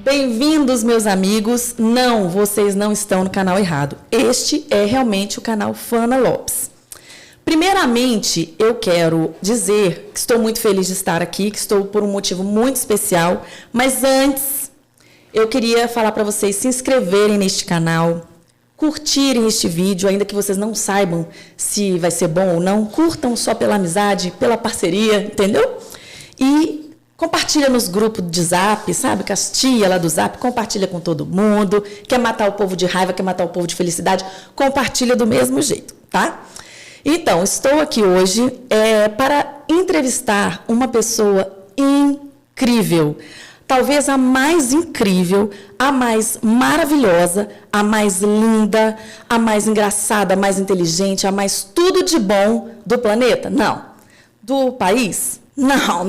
Bem-vindos, meus amigos. Não, vocês não estão no canal errado. Este é realmente o canal Fana Lopes. Primeiramente, eu quero dizer que estou muito feliz de estar aqui, que estou por um motivo muito especial, mas antes, eu queria falar para vocês se inscreverem neste canal, curtirem este vídeo, ainda que vocês não saibam se vai ser bom ou não, curtam só pela amizade, pela parceria, entendeu? E compartilha nos grupos de Zap, sabe? Com as tias lá do Zap, compartilha com todo mundo. Quer matar o povo de raiva, quer matar o povo de felicidade, compartilha do mesmo jeito, tá? Então, estou aqui hoje para entrevistar uma pessoa incrível. Talvez a mais incrível, a mais maravilhosa, a mais linda, a mais engraçada, a mais inteligente, a mais tudo de bom do planeta? Não. Do país? Não.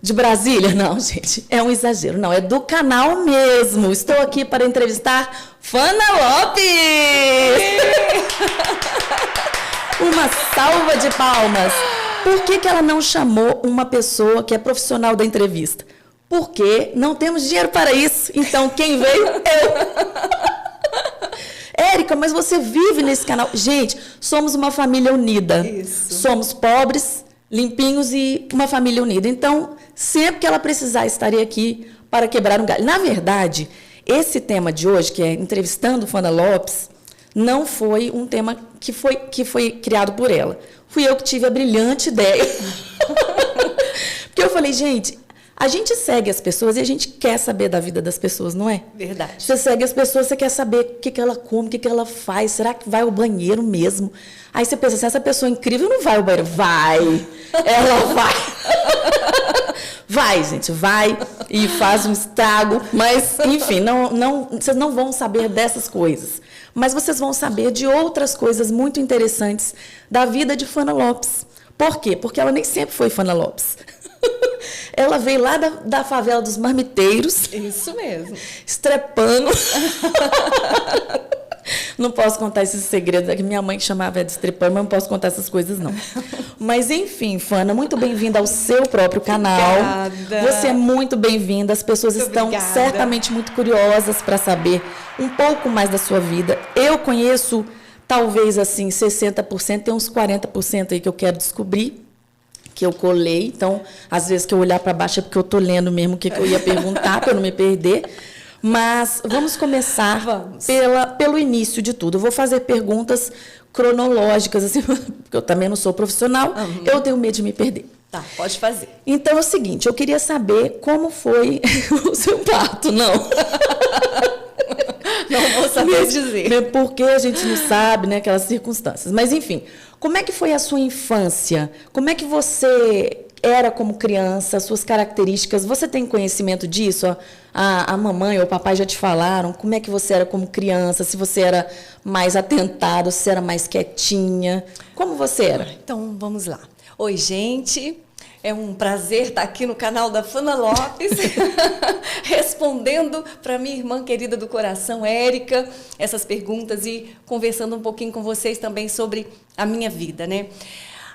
De Brasília? Não, gente, é um exagero. Não, é do canal mesmo. Estou aqui para entrevistar Fana Lopes! Uma salva de palmas. Por que ela não chamou uma pessoa que é profissional da entrevista? Porque não temos dinheiro para isso. Então, quem veio? Eu. Érica, mas você vive nesse canal. Gente, somos uma família unida. Isso. Somos pobres, limpinhos e uma família unida. Então, sempre que ela precisar, estarei aqui para quebrar um galho. Na verdade, esse tema de hoje, que é entrevistando Fana Lopes, não foi um tema que foi criado por ela. Fui eu que tive a brilhante ideia. Porque eu falei, gente, a gente segue as pessoas e a gente quer saber da vida das pessoas, não é? Verdade. Você segue as pessoas, você quer saber o que ela come, o que ela faz, será que vai ao banheiro mesmo? Aí você pensa assim, essa pessoa incrível não vai ao banheiro. Vai! Ela vai! Vai, gente, vai e faz um estrago. Mas, enfim, vocês não vão saber dessas coisas. Mas vocês vão saber de outras coisas muito interessantes da vida de Fana Lopes. Por quê? Porque ela nem sempre foi Fana Lopes. Ela veio lá da favela dos marmiteiros. Isso mesmo. Estrepando. Não posso contar esses segredos. É que minha mãe chamava ela de estrepando, mas não posso contar essas coisas, não. Mas, enfim, Fana, muito bem-vinda ao seu próprio canal. Obrigada. Você é muito bem-vinda. As pessoas Muito estão obrigada. certamente muito curiosas para saber um pouco mais da sua vida. Eu conheço, talvez, assim, 60%, tem uns 40% aí que eu quero descobrir, que eu colei. Então, às vezes que eu olhar para baixo é porque eu estou lendo mesmo o que eu ia perguntar, para eu não me perder. Mas vamos começar pelo início de tudo. Eu vou fazer perguntas cronológicas, assim, porque eu também não sou profissional, eu tenho medo de me perder. Tá, pode fazer. Então, é o seguinte, eu queria saber como foi o seu parto, não. Não vou saber dizer. Porque a gente não sabe, né, aquelas circunstâncias. Mas, enfim, como é que foi a sua infância? Como é que você era como criança, suas características? Você tem conhecimento disso? A mamãe ou o papai já te falaram como é que você era como criança? Se você era mais atentada, se era mais quietinha? Como você era? Então, vamos lá. Oi, gente. É um prazer estar aqui no canal da Fana Lopes, respondendo para minha irmã querida do coração, Érica, essas perguntas e conversando um pouquinho com vocês também sobre a minha vida, né?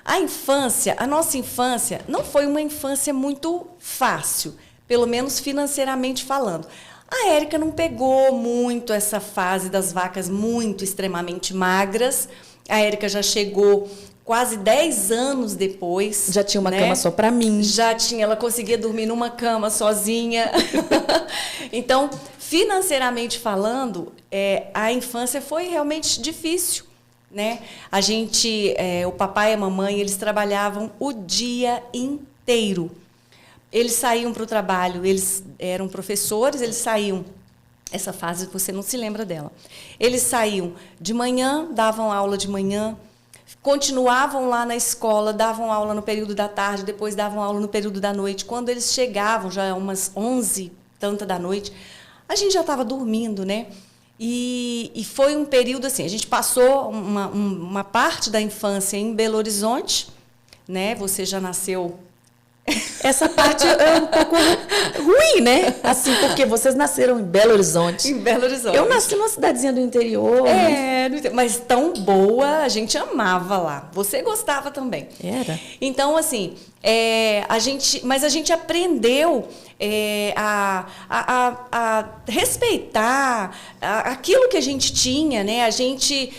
A nossa infância, não foi uma infância muito fácil, pelo menos financeiramente falando. A Érica não pegou muito essa fase das vacas muito extremamente magras. A Érica já chegou quase 10 anos depois. Já tinha uma cama só para mim. Já tinha, ela conseguia dormir numa cama sozinha. Então, financeiramente falando, a infância foi realmente difícil, né? A gente, o papai e a mamãe, eles trabalhavam o dia inteiro. Eles saíam para o trabalho, eles eram professores, eles saíam. Essa fase você não se lembra dela. Eles saíam de manhã, davam aula de manhã, continuavam lá na escola, davam aula no período da tarde, depois davam aula no período da noite. Quando eles chegavam, já umas 11, tanta da noite, a gente já estava dormindo, né? E foi um período assim, a gente passou uma parte da infância em Belo Horizonte, né? Você já nasceu Essa parte é um pouco ruim, né? Assim, porque vocês nasceram em Belo Horizonte. Em Belo Horizonte. Eu nasci numa cidadezinha do interior. Mas tão boa, a gente amava lá. Você gostava também. Era. Então, assim, mas a gente aprendeu a respeitar aquilo que a gente tinha, né? A gente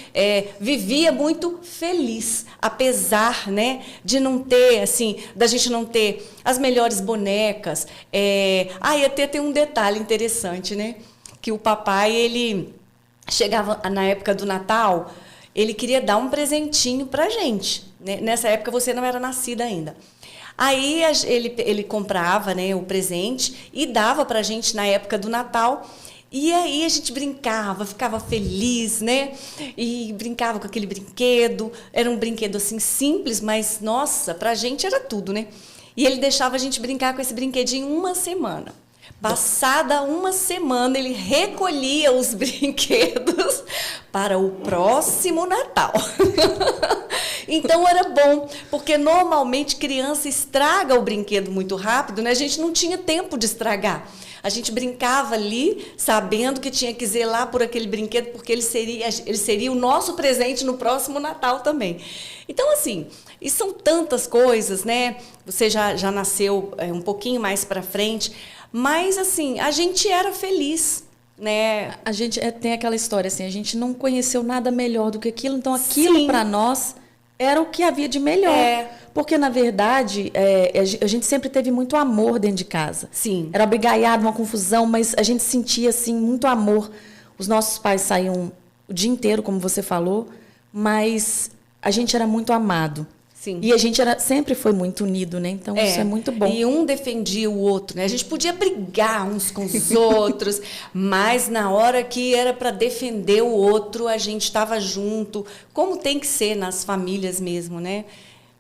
vivia muito feliz, apesar, né, de não ter, assim, da gente não ter as melhores bonecas. E até tem um detalhe interessante, né? Que o papai, ele chegava na época do Natal, ele queria dar um presentinho pra gente, né? Nessa época você não era nascida ainda. Aí ele comprava, né, o presente e dava pra gente na época do Natal. E aí a gente brincava, ficava feliz, né? E brincava com aquele brinquedo. Era um brinquedo assim simples, mas nossa, pra gente era tudo, né? E ele deixava a gente brincar com esse brinquedinho uma semana. Passada uma semana, ele recolhia os brinquedos para o próximo Natal. Então, era bom, porque normalmente criança estraga o brinquedo muito rápido, né? A gente não tinha tempo de estragar. A gente brincava ali, sabendo que tinha que zelar por aquele brinquedo, porque ele seria o nosso presente no próximo Natal também. Então, assim, e são tantas coisas, né? Você já nasceu um pouquinho mais para frente, mas, assim, a gente era feliz, né? A gente tem aquela história, assim, a gente não conheceu nada melhor do que aquilo, então aquilo para nós era o que havia de melhor. Porque, na verdade, a gente sempre teve muito amor dentro de casa. Sim. Era brigaiado, uma confusão, mas a gente sentia, assim, muito amor. Os nossos pais saíam o dia inteiro, como você falou, mas a gente era muito amado. Sim. E a gente sempre foi muito unido, né? Então, isso é muito bom. E um defendia o outro, né? A gente podia brigar uns com os outros, mas na hora que era para defender o outro, a gente estava junto, como tem que ser nas famílias mesmo, né?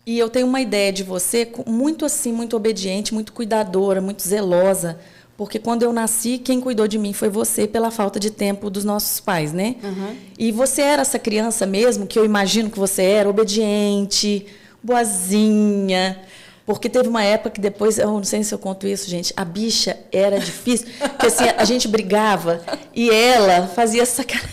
E eu tenho uma ideia de você muito assim, muito obediente, muito cuidadora, muito zelosa, porque quando eu nasci, quem cuidou de mim foi você pela falta de tempo dos nossos pais, né? Uhum. E você era essa criança mesmo, que eu imagino que você era, obediente, boazinha, porque teve uma época que depois, eu não sei se eu conto isso, gente, a bicha era difícil, porque assim, a gente brigava e ela fazia sacanagem.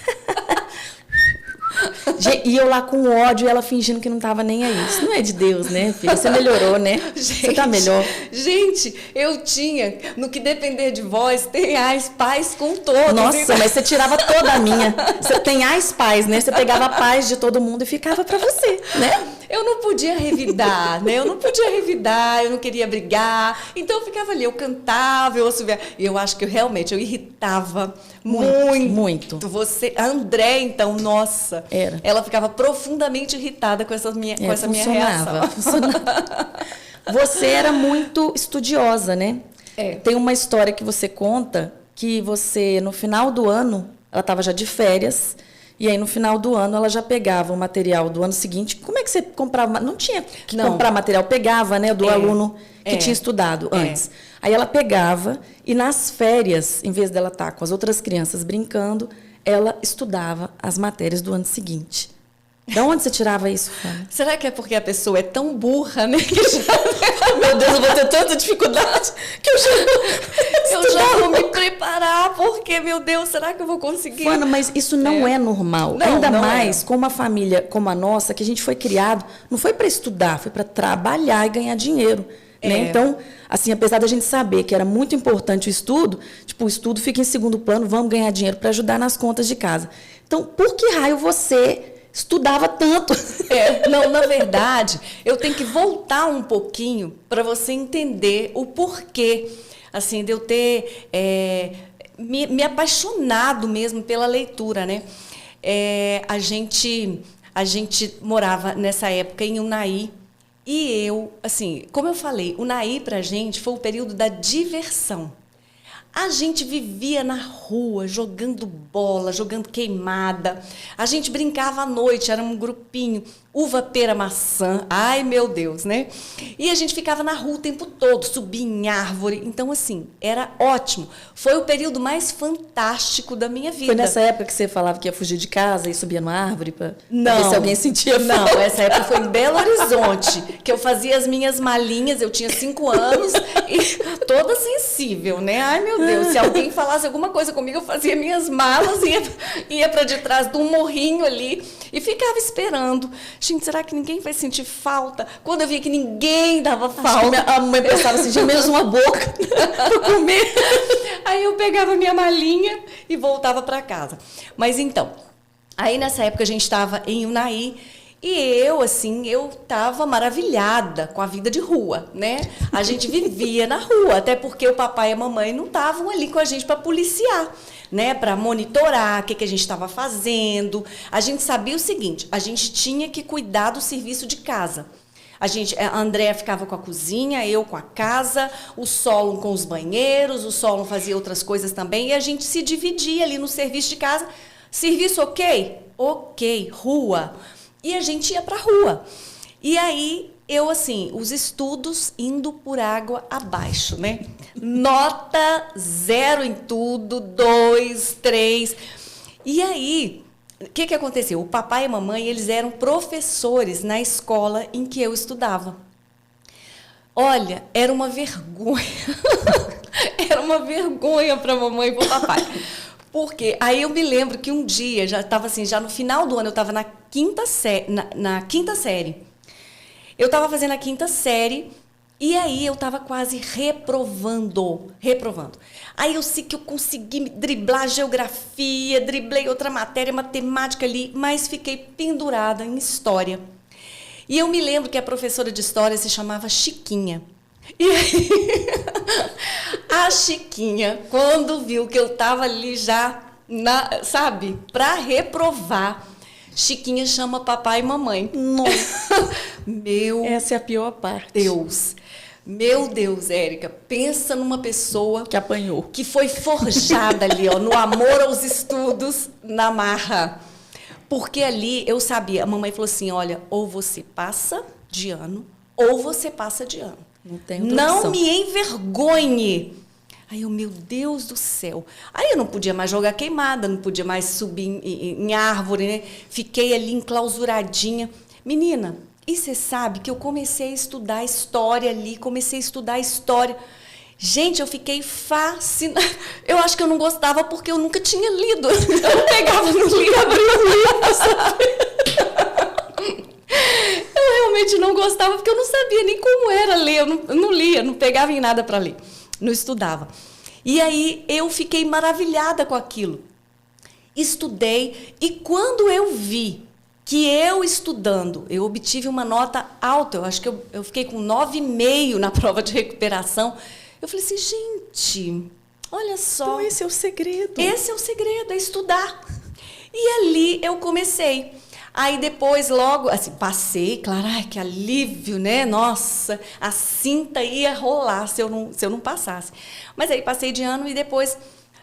E eu lá com ódio e ela fingindo que não estava nem aí. Isso não é de Deus, né, filha? Você melhorou, né? Você tá melhor. Gente, eu tinha, no que depender de vós, tem as paz com todos. Nossa, então... mas você tirava toda a minha. Você tem as paz, né? Você pegava a paz de todo mundo e ficava para você, né? Eu não podia revidar, né? Eu não queria brigar. Então eu ficava ali, eu cantava, eu assovia. E eu acho que eu irritava muito. Você, a André, então, nossa. Era. Ela ficava profundamente irritada com essa minha reação. Funcionava. Você era muito estudiosa, né? Tem uma história que você conta que você, no final do ano, ela estava já de férias. E aí, no final do ano, ela já pegava o material do ano seguinte. Como é que você comprava? Não tinha que comprar material. Pegava, né, do aluno que tinha estudado antes. Aí ela pegava e, nas férias, em vez dela estar com as outras crianças brincando, ela estudava as matérias do ano seguinte. De onde você tirava isso, Fana? Será que é porque a pessoa é tão burra, né? Meu Deus, eu vou ter tanta dificuldade que eu já vou me preparar, porque, meu Deus, será que eu vou conseguir? Fana, mas isso não é normal. Ainda mais com uma família como a nossa, que a gente foi criado, não foi para estudar, foi para trabalhar e ganhar dinheiro. Né? Então, assim, apesar da gente saber que era muito importante o estudo, tipo, o estudo fica em segundo plano, vamos ganhar dinheiro para ajudar nas contas de casa. Então, por que raio você estudava tanto? Não, na verdade, eu tenho que voltar um pouquinho para você entender o porquê, assim, de eu ter me apaixonado mesmo pela leitura, né? A gente morava nessa época em Unai. E eu, assim, como eu falei, o Unai pra gente foi o período da diversão. A gente vivia na rua, jogando bola, jogando queimada. A gente brincava à noite, era um grupinho. Uva, pera, maçã. Ai, meu Deus, né? E a gente ficava na rua o tempo todo, subia em árvore. Então, assim, era ótimo. Foi o período mais fantástico da minha vida. Foi nessa época que você falava que ia fugir de casa e subia numa árvore para ver se alguém sentia falta? Não, essa época foi em Belo Horizonte, que eu fazia as minhas malinhas, eu tinha 5 anos e toda sensível, né? Ai, meu Deus, se alguém falasse alguma coisa comigo, eu fazia minhas malas, ia para de trás de um morrinho ali e ficava esperando. Gente, será que ninguém vai sentir falta? Quando eu via que ninguém dava falta. A mãe pensava assim, tinha menos uma boca para comer. Aí eu pegava minha malinha e voltava para casa. Mas então, aí nessa época a gente estava em Unai e eu estava maravilhada com a vida de rua, né? A gente vivia na rua, até porque o papai e a mamãe não estavam ali com a gente para policiar, né, para monitorar o que a gente estava fazendo. A gente sabia o seguinte, a gente tinha que cuidar do serviço de casa. A Andréa ficava com a cozinha, eu com a casa, o Solon com os banheiros, o Solon fazia outras coisas também, e a gente se dividia ali no serviço de casa. Serviço ok? Ok. Rua. E a gente ia para a rua. E aí, os estudos indo por água abaixo, né? Nota 0 em tudo, 2, 3. E aí, o que aconteceu? O papai e a mamãe, eles eram professores na escola em que eu estudava. Olha, era uma vergonha. Era uma vergonha para a mamãe e para o papai. Porque aí eu me lembro que um dia, já estava assim, já no final do ano, eu estava na quinta série. Eu estava fazendo a 5ª série e aí eu estava quase reprovando. Aí eu sei que eu consegui driblar geografia, driblei outra matéria, matemática ali, mas fiquei pendurada em história. E eu me lembro que a professora de história se chamava Chiquinha. E aí, a Chiquinha, quando viu que eu estava ali já, para reprovar, Chiquinha chama papai e mamãe. Nossa. Essa é a pior parte. Meu Deus, Érica, pensa numa pessoa que apanhou, que foi forjada ali, ó, no amor aos estudos, na marra. Porque ali eu sabia, a mamãe falou assim, olha, ou você passa de ano, ou você passa de ano. Não tem outra opção. Não me envergonhe. Aí eu, meu Deus do céu. Aí eu não podia mais jogar queimada, não podia mais subir em árvore, né? Fiquei ali enclausuradinha. Menina, e você sabe que eu comecei a estudar história ali, Gente, eu fiquei fascinada. Eu acho que eu não gostava porque eu nunca tinha lido. Eu pegava no livro, abria o livro, sabe? Eu realmente não gostava porque eu não sabia nem como era ler. Eu não lia, não pegava em nada para ler. Não estudava. E aí eu fiquei maravilhada com aquilo. Estudei e quando eu vi que eu estudando, eu obtive uma nota alta, eu acho que eu fiquei com 9,5 na prova de recuperação. Eu falei assim, gente, olha só. Então esse é o segredo. Esse é o segredo, é estudar. E ali eu comecei. Aí depois, logo, assim, passei, claro, ai, que alívio, né? Nossa, a cinta ia rolar se eu não passasse. Mas aí passei de ano e depois,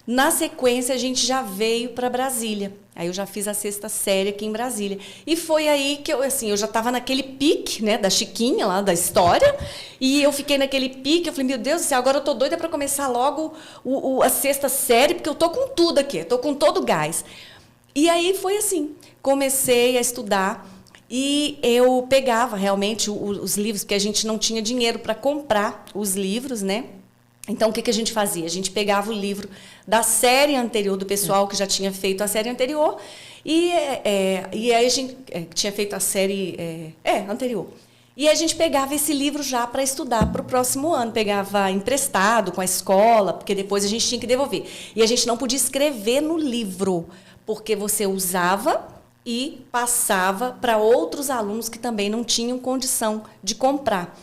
na sequência, a gente já veio para Brasília. Aí eu já fiz a 6ª série aqui em Brasília. E foi aí que eu já estava naquele pique, né, da Chiquinha, lá da história. E eu fiquei naquele pique, eu falei, meu Deus do céu, agora eu tô doida para começar logo a 6ª série, porque eu tô com tudo aqui, eu tô com todo o gás. E aí foi assim, comecei a estudar e eu pegava realmente os livros, porque a gente não tinha dinheiro para comprar os livros, né? Então, o que a gente fazia? A gente pegava o livro da série anterior, do pessoal que já tinha feito a série anterior, e aí a gente tinha feito a série anterior. E a gente pegava esse livro já para estudar para o próximo ano, pegava emprestado com a escola, porque depois a gente tinha que devolver. E a gente não podia escrever no livro, porque você usava e passava para outros alunos que também não tinham condição de comprar.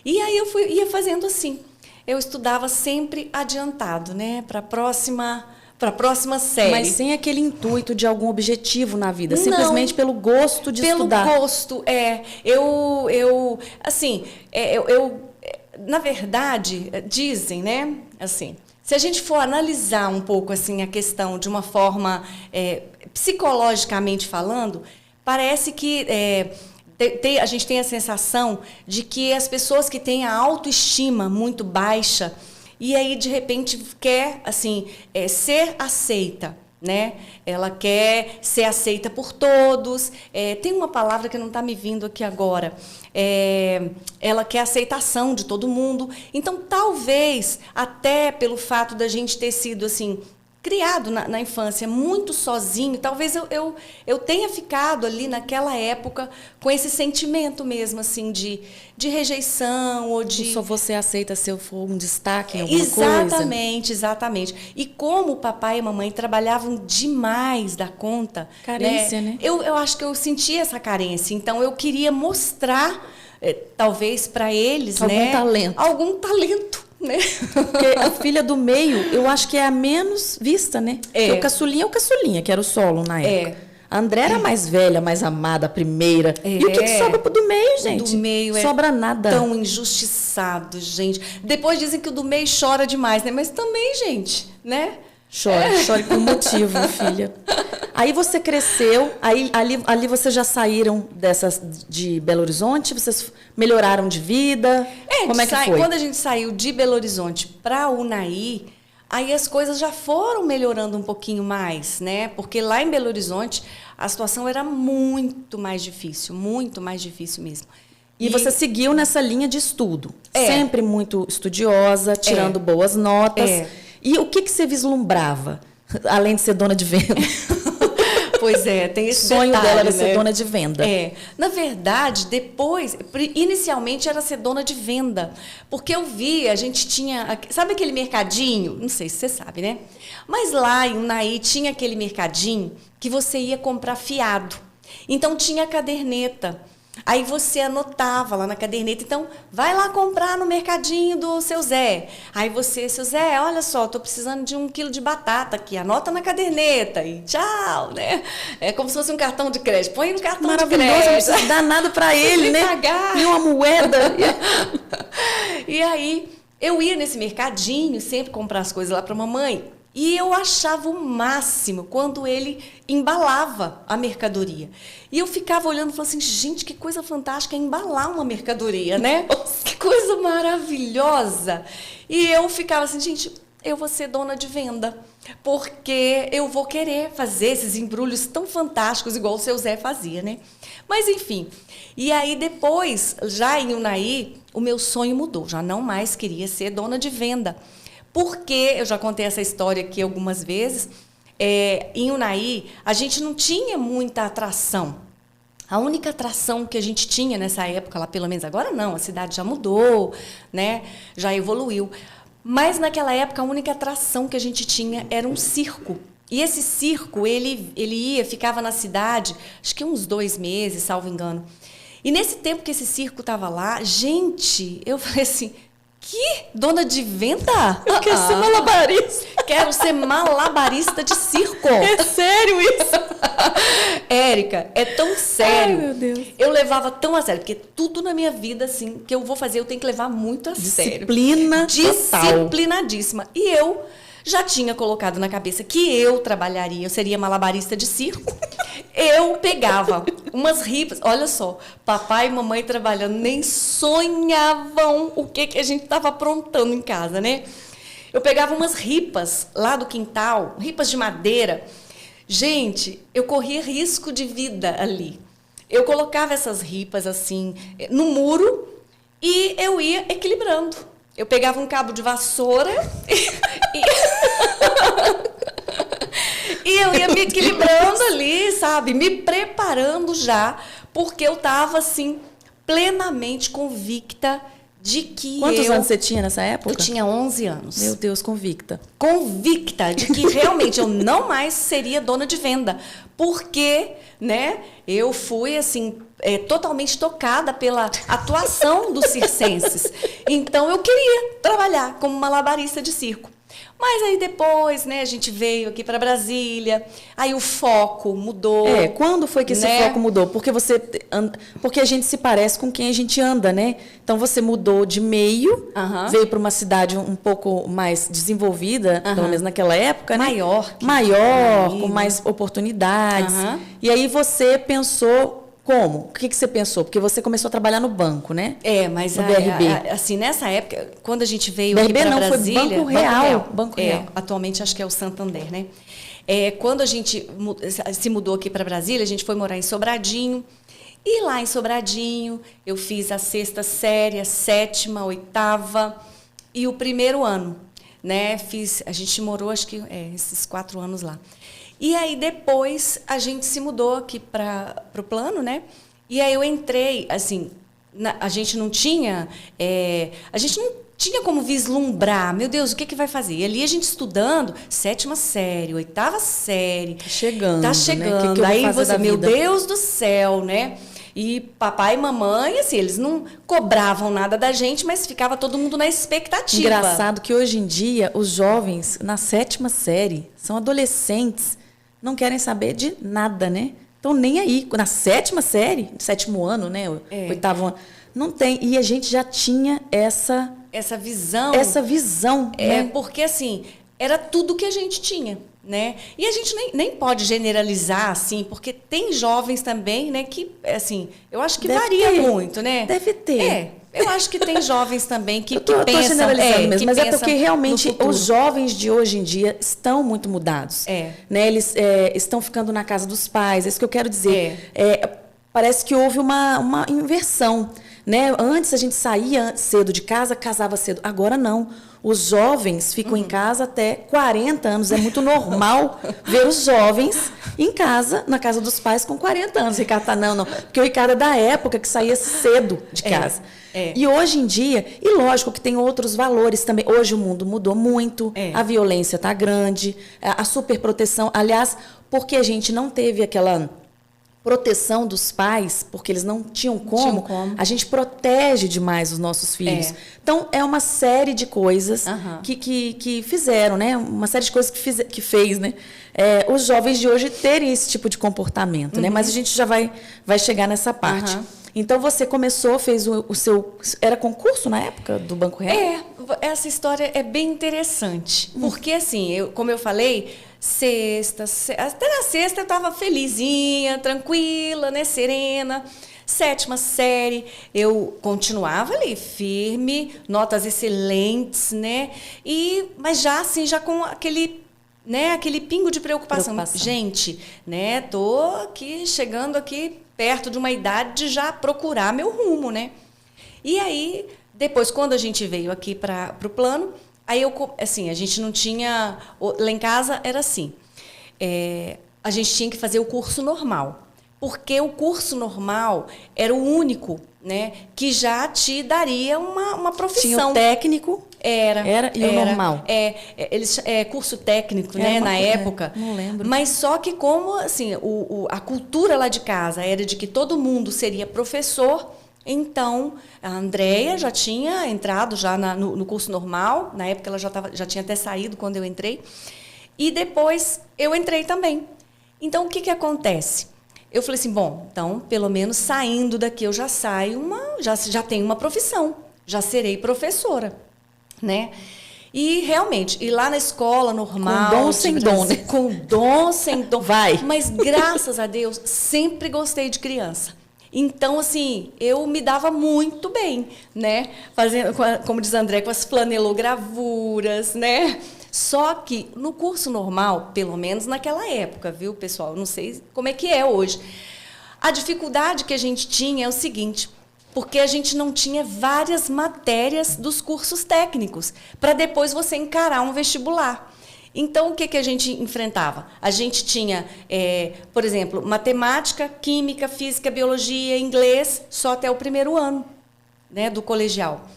E aí eu ia fazendo assim. Eu estudava sempre adiantado, né, para a próxima série. Mas sem aquele intuito de algum objetivo na vida, simplesmente pelo gosto de estudar. Pelo gosto, na verdade, dizem, né, assim, se a gente for analisar um pouco assim a questão de uma forma psicologicamente falando, parece que a gente tem a sensação de que as pessoas que têm a autoestima muito baixa e aí de repente quer assim ser aceita, né? Ela quer ser aceita por todos. Tem uma palavra que não está me vindo aqui agora. Ela quer aceitação de todo mundo. Então, talvez, até pelo fato da gente ter sido assim criado na infância muito sozinho, talvez eu tenha ficado ali naquela época com esse sentimento mesmo assim de rejeição ou de... Só você aceita se eu for um destaque em alguma Exatamente, exatamente. E como o papai e a mamãe trabalhavam demais da conta... Carência, né? Eu acho que eu sentia essa carência. Então, eu queria mostrar, talvez, para eles... Algum talento. Algum talento. Né? Porque a filha do meio, eu acho que é a menos vista, né? Porque o caçulinha é o caçulinha, que era o solo na época. A André era a mais velha, mais amada, a primeira. E o que sobra do meio, gente? Do meio sobra nada. Tão injustiçado, gente. Depois dizem que o do meio chora demais, né? Mas também, gente, né? Chore com motivo, filha. Aí você cresceu, aí ali vocês já saíram de Belo Horizonte, vocês melhoraram de vida? Como é que foi? Quando a gente saiu de Belo Horizonte para Unai, aí as coisas já foram melhorando um pouquinho mais, né? Porque lá em Belo Horizonte a situação era muito mais difícil mesmo. E você seguiu nessa linha de estudo, sempre muito estudiosa, tirando boas notas. E o que você vislumbrava, além de ser dona de venda? Pois tem esse sonho detalhe, dela era né? ser dona de venda. Na verdade, depois, inicialmente era ser dona de venda. Porque eu vi, a gente tinha... Sabe aquele mercadinho? Não sei se você sabe, né? Mas lá em Unai tinha aquele mercadinho que você ia comprar fiado. Então, tinha a caderneta. Aí você anotava lá na caderneta, então vai lá comprar no mercadinho do seu Zé. Aí você, seu Zé, olha só, estou precisando de 1 quilo de batata aqui, anota na caderneta e tchau, né? É como se fosse um cartão de crédito, põe no cartão de crédito. Maravilhoso, não precisa dar nada para ele, né? Pagar. Nem uma moeda. E aí eu ia nesse mercadinho, sempre comprar as coisas lá para a mamãe. E eu achava o máximo quando ele embalava a mercadoria. E eu ficava olhando e falava assim, gente, que coisa fantástica embalar uma mercadoria, né? Que coisa maravilhosa. E eu ficava assim, gente, eu vou ser dona de venda, porque eu vou querer fazer esses embrulhos tão fantásticos, igual o seu Zé fazia, né? Mas, enfim. E aí, depois, já em Unai, o meu sonho mudou. Já não mais queria ser dona de venda. Porque, eu já contei essa história aqui algumas vezes, em Unai, a gente não tinha muita atração. A única atração que a gente tinha nessa época, lá pelo menos agora não, a cidade já mudou, né? Já evoluiu. Mas naquela época, a única atração que a gente tinha era um circo. E esse circo, ele ficava na cidade, acho que uns 2 meses, salvo engano. E nesse tempo que esse circo estava lá, gente, eu falei assim... Que? Dona de venda? Eu quero ser malabarista. Quero ser malabarista de circo. É sério isso? Érica, é tão sério. Ai, meu Deus. Eu levava tão a sério, porque tudo na minha vida, assim, que eu vou fazer, eu tenho que levar muito a sério. Disciplinadíssima. E eu já tinha colocado na cabeça que eu trabalharia, eu seria malabarista de circo. Eu pegava umas ripas, olha só, papai e mamãe trabalhando, nem sonhavam o que a gente estava aprontando em casa, né? Eu pegava umas ripas lá do quintal, ripas de madeira. Gente, eu corria risco de vida ali. Eu colocava essas ripas assim no muro e eu ia equilibrando. Eu pegava um cabo de vassoura e eu ia me equilibrando ali, sabe? Me preparando já, porque eu estava, assim, plenamente convicta de que Quantos anos você tinha nessa época? Eu tinha 11 anos. Meu Deus, convicta. Convicta de que realmente eu não mais seria dona de venda. Porque, né, eu fui, assim, totalmente tocada pela atuação dos circenses. Então, eu queria trabalhar como malabarista de circo. Mas aí depois, né, a gente veio aqui para Brasília, aí o foco mudou. Quando foi que esse foco mudou? Porque a gente se parece com quem a gente anda, né? Então você mudou de meio, veio para uma cidade um pouco mais desenvolvida, pelo menos naquela época, né? Maior, com mais oportunidades. E aí você pensou como? O que você pensou? Porque você começou a trabalhar no banco, né? Mas no BRB. Assim, nessa época, quando a gente veio BRB aqui para Brasília... Foi Banco Real. Atualmente acho que é o Santander, né? Quando a gente se mudou aqui para Brasília, a gente foi morar em Sobradinho. E lá em Sobradinho, eu fiz a 6ª série, a 7ª, 8ª e o primeiro ano, né? A gente morou, acho que, esses 4 anos lá. E aí, depois, a gente se mudou aqui para o plano, né? E aí eu entrei, assim, a gente não tinha como vislumbrar, meu Deus, o que vai fazer? E ali a gente estudando, 7ª série, 8ª série. Tá chegando, né? Que aí você, meu Deus do céu, né? E papai e mamãe, assim, eles não cobravam nada da gente, mas ficava todo mundo na expectativa. Engraçado que hoje em dia, os jovens, na 7ª série, são adolescentes, não querem saber de nada, né? Então, nem aí. Na 7ª série, 7º ano, né? 8º ano, não tem. E a gente já tinha essa visão. Né? Porque, assim, era tudo que a gente tinha, né? E a gente nem pode generalizar, assim, porque tem jovens também, né, que, assim, eu acho que varia muito, né? Deve ter. Eu acho que tem jovens também que pensam... Estou generalizando mesmo, mas é porque realmente os jovens de hoje em dia estão muito mudados. Né? Eles estão ficando na casa dos pais, é isso que eu quero dizer. Parece que houve uma inversão. Né? Antes a gente saía cedo de casa, casava cedo. Agora não. Os jovens ficam em casa até 40 anos. É muito normal ver os jovens em casa, na casa dos pais, com 40 anos. O Ricardo tá, não. Porque o Ricardo é da época que saía cedo de casa. E hoje em dia, e lógico que tem outros valores também. Hoje o mundo mudou muito, a violência está grande, a superproteção. Aliás, porque a gente não teve aquela proteção dos pais, porque eles não tinham como. A gente protege demais os nossos filhos. Então, é uma série de coisas que fizeram, né? Uma série de coisas que fez, né? Os jovens de hoje terem esse tipo de comportamento, né? Mas a gente já vai chegar nessa parte. Então, você começou, fez o seu... Era concurso na época do Banco Real? Essa história é bem interessante. Porque, assim, como eu falei... Até na sexta eu estava felizinha, tranquila, né, serena. 7ª série, eu continuava ali, firme, notas excelentes, né? Mas já assim, já com aquele pingo de preocupação. Gente, né, tô aqui, chegando aqui perto de uma idade de já procurar meu rumo, né? E aí, depois, quando a gente veio aqui para o plano, aí a gente não tinha... Lá em casa era assim, a gente tinha que fazer o curso normal, porque o curso normal era o único, né, que já te daria uma profissão. Tinha o técnico, e o normal. Curso técnico, né, na época. Não lembro. Mas só que como, assim, a cultura lá de casa era de que todo mundo seria professor... Então, a Andréia já tinha entrado já no curso normal. Na época, ela já tinha até saído quando eu entrei. E depois, eu entrei também. Então, o que acontece? Eu falei assim, bom, então, pelo menos saindo daqui, eu já saio já tenho uma profissão. Já serei professora, né? E, realmente, ir lá na escola normal... Com dom ou sem dom, né? Com dom, sem dom. Vai. Mas, graças a Deus, sempre gostei de criança. Então, assim, eu me dava muito bem, né? Fazendo, como diz a André, com as flanelogravuras, né? Só que no curso normal, pelo menos naquela época, viu, pessoal? Não sei como é que é hoje. A dificuldade que a gente tinha é o seguinte, porque a gente não tinha várias matérias dos cursos técnicos, para depois você encarar um vestibular. Então, o que a gente enfrentava? A gente tinha, por exemplo, matemática, química, física, biologia, inglês, só até o primeiro ano, né, do colegial.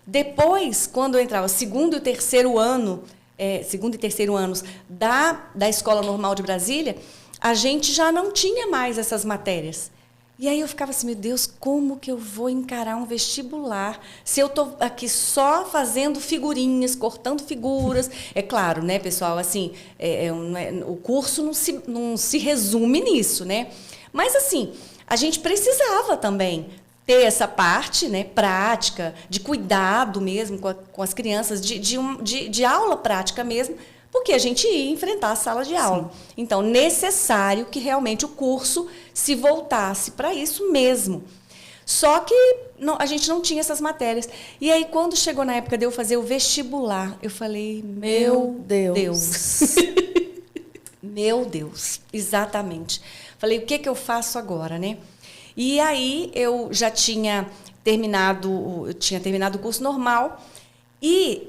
Depois, quando eu entrava segundo e terceiro anos da Escola Normal de Brasília, a gente já não tinha mais essas matérias. E aí eu ficava assim, meu Deus, como que eu vou encarar um vestibular se eu estou aqui só fazendo figurinhas, cortando figuras? É claro, né, pessoal, assim, o curso não se resume nisso, né? Mas, assim, a gente precisava também ter essa parte, né, prática, de cuidado mesmo com as crianças, de aula prática mesmo, porque a gente ia enfrentar a sala de aula. Sim. Então, necessário que realmente o curso se voltasse para isso mesmo. Só que a gente não tinha essas matérias. E aí, quando chegou na época de eu fazer o vestibular, eu falei, meu Deus. Meu Deus, exatamente. Falei, o que eu faço agora, né? E aí, eu já tinha terminado o curso normal. E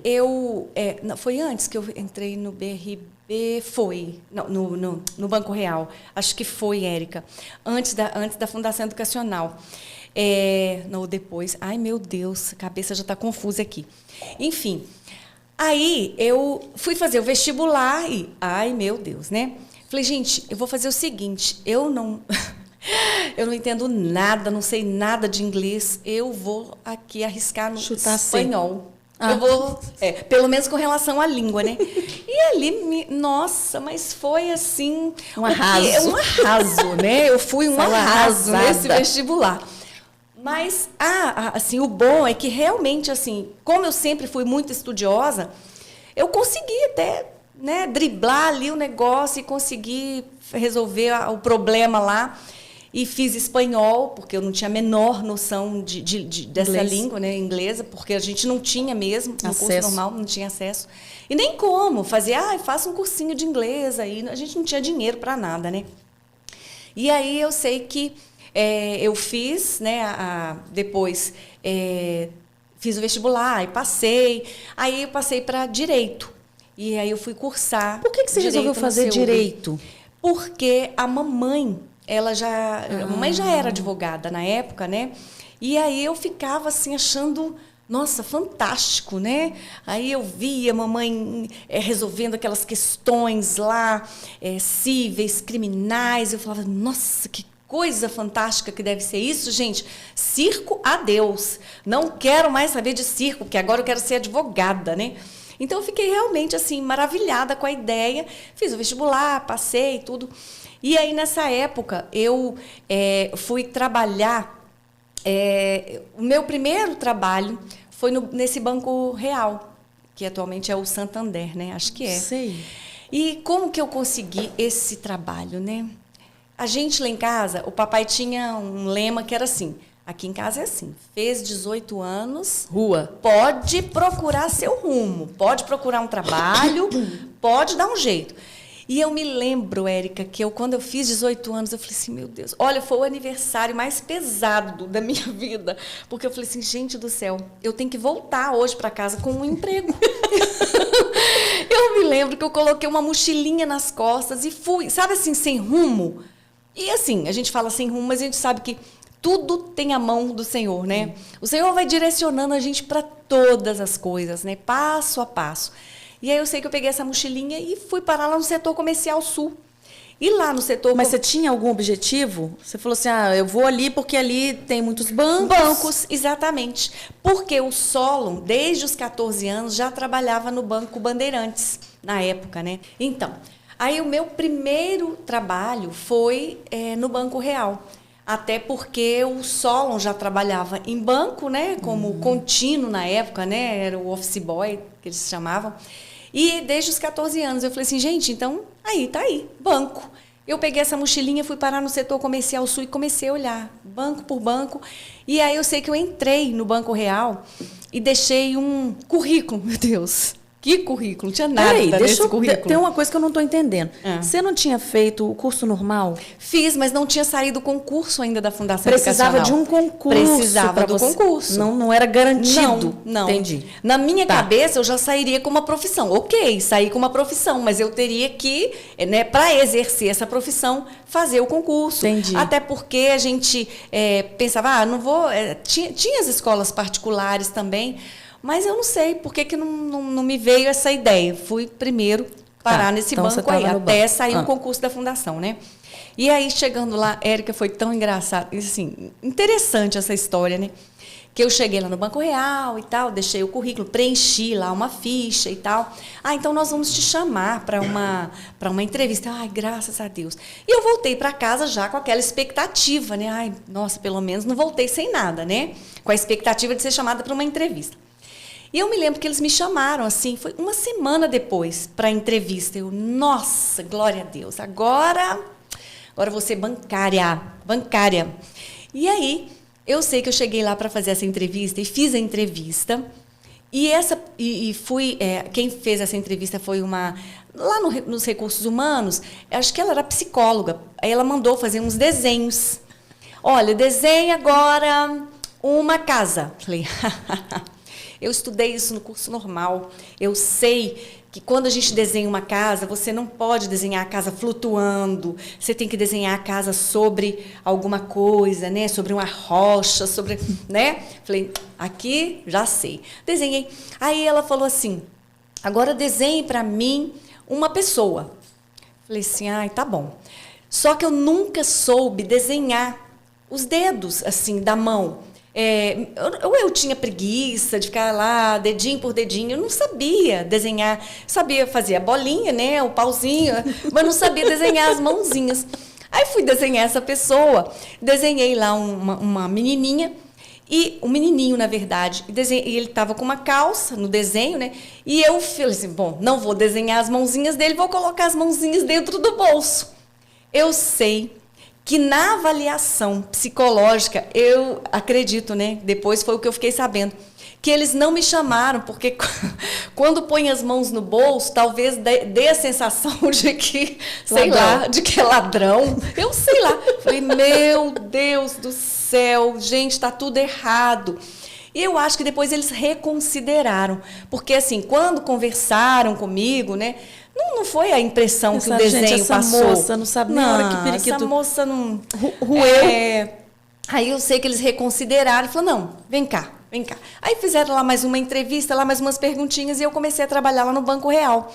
foi antes que eu entrei no BRB, foi, não, no Banco Real, acho que foi, Érica, antes da Fundação Educacional, não, depois, ai meu Deus, a cabeça já está confusa aqui, enfim, aí eu fui fazer o vestibular e, ai meu Deus, né, falei, gente, eu vou fazer o seguinte, eu não entendo nada, não sei nada de inglês, eu vou aqui arriscar no espanhol. Eu vou, pelo menos com relação à língua, né? E ali, nossa, mas foi assim... Um arraso. Um arraso, né? Eu fui um arraso nesse vestibular. Mas, assim, o bom é que realmente, assim, como eu sempre fui muito estudiosa, eu consegui até, né, driblar ali o negócio e conseguir resolver o problema lá. E fiz espanhol, porque eu não tinha a menor noção dessa língua, né, inglesa, porque a gente não tinha mesmo, no curso normal, não tinha acesso. E nem como fazer, faça um cursinho de inglês, aí a gente não tinha dinheiro para nada, né? E aí eu sei que eu fiz, né, depois fiz o vestibular e passei, aí eu passei para Direito. E aí eu fui cursar. Por que você resolveu fazer Direito? Porque a mamãe... A mamãe já era advogada na época, né? E aí eu ficava assim achando, nossa, fantástico, né? Aí eu via a mamãe resolvendo aquelas questões lá, cíveis, criminais. Eu falava, nossa, que coisa fantástica que deve ser isso, gente. Circo, adeus. Não quero mais saber de circo, porque agora eu quero ser advogada, né? Então eu fiquei realmente assim maravilhada com a ideia. Fiz o vestibular, passei e tudo. E aí, nessa época, eu fui trabalhar... o meu primeiro trabalho foi nesse Banco Real, que atualmente é o Santander, né? Acho que é. Sei. E como que eu consegui esse trabalho, né? A gente lá em casa, o papai tinha um lema que era assim, aqui em casa é assim, fez 18 anos, rua, pode procurar seu rumo, pode procurar um trabalho, pode dar um jeito. E eu me lembro, Érica, que quando eu fiz 18 anos, eu falei assim, meu Deus, olha, foi o aniversário mais pesado da minha vida. Porque eu falei assim, gente do céu, eu tenho que voltar hoje para casa com um emprego. Eu me lembro que eu coloquei uma mochilinha nas costas e fui, sabe assim, sem rumo. E assim, a gente fala sem rumo, mas a gente sabe que tudo tem a mão do Senhor, né? O Senhor vai direcionando a gente para todas as coisas, né? Passo a passo. E aí eu sei que eu peguei essa mochilinha e fui parar lá no setor comercial sul. E lá no setor... Mas você tinha algum objetivo? Você falou assim, eu vou ali porque ali tem muitos bancos. Bancos, exatamente. Porque o Solon, desde os 14 anos, já trabalhava no Banco Bandeirantes, na época, né? Então, aí o meu primeiro trabalho foi no Banco Real. Até porque o Solon já trabalhava em banco, né? Como contínuo na época, né? Era o office boy, que eles chamavam. E desde os 14 anos eu falei assim, gente, então, tá aí, banco. Eu peguei essa mochilinha, fui parar no setor comercial sul e comecei a olhar, banco por banco. E aí eu sei que eu entrei no Banco Real e deixei um currículo, meu Deus. Que currículo? Não tinha nada nesse currículo. Tem uma coisa que eu não estou entendendo. Você não tinha feito o curso normal? Fiz, mas não tinha saído o concurso ainda da Fundação Precisava Educacional. de um concurso. Precisava do concurso. Não era garantido. Não. Entendi. Na minha cabeça, eu já sairia com uma profissão. Ok, saí com uma profissão, mas eu teria que, né, para exercer essa profissão, fazer o concurso. Entendi. Até porque a gente pensava, não vou... Tinha as escolas particulares também, mas eu não sei por que não me veio essa ideia. Fui primeiro parar nesse banco aí, até sair o concurso da fundação, né? E aí, chegando lá, Érica, foi tão engraçado, assim, interessante essa história, né? Que eu cheguei lá no Banco Real e tal, deixei o currículo, preenchi lá uma ficha e tal. Então nós vamos te chamar para uma entrevista. Ai, graças a Deus. E eu voltei para casa já com aquela expectativa, né? Ai, nossa, pelo menos não voltei sem nada, né? Com a expectativa de ser chamada para uma entrevista. E eu me lembro que eles me chamaram, assim, foi uma semana depois para a entrevista. Eu, nossa, glória a Deus, agora eu vou ser bancária. E aí, eu sei que eu cheguei lá para fazer essa entrevista e fiz a entrevista. Quem fez essa entrevista foi lá nos Recursos Humanos, acho que ela era psicóloga. Aí ela mandou fazer uns desenhos. Olha, desenha agora uma casa. Falei, eu estudei isso no curso normal. Eu sei que quando a gente desenha uma casa, você não pode desenhar a casa flutuando. Você tem que desenhar a casa sobre alguma coisa, né? Sobre uma rocha, né? Falei, aqui já sei. Desenhei. Aí ela falou assim, agora desenhe para mim uma pessoa. Falei assim, tá bom. Só que eu nunca soube desenhar os dedos, assim, da mão. Eu tinha preguiça de ficar lá, dedinho por dedinho, eu não sabia desenhar, sabia fazer a bolinha, né, o pauzinho, mas não sabia desenhar as mãozinhas. Aí fui desenhar essa pessoa, desenhei lá uma menininha, e um menininho, na verdade, e ele estava com uma calça no desenho, né, e eu falei assim, bom, não vou desenhar as mãozinhas dele, vou colocar as mãozinhas dentro do bolso. Eu sei que na avaliação psicológica, eu acredito, né? Depois foi o que eu fiquei sabendo, que eles não me chamaram, porque quando põe as mãos no bolso, talvez dê a sensação de que, sei lá, de que é ladrão. Eu sei lá. Falei, meu Deus do céu, gente, está tudo errado. E eu acho que depois eles reconsideraram, porque assim, quando conversaram comigo, né? Não foi a impressão que o desenho passou. Essa moça não sabe nem a hora que periquito... Essa moça não... Rueu. Aí eu sei que eles reconsideraram e falaram, não, vem cá. Aí fizeram lá mais uma entrevista, lá mais umas perguntinhas, e eu comecei a trabalhar lá no Banco Real.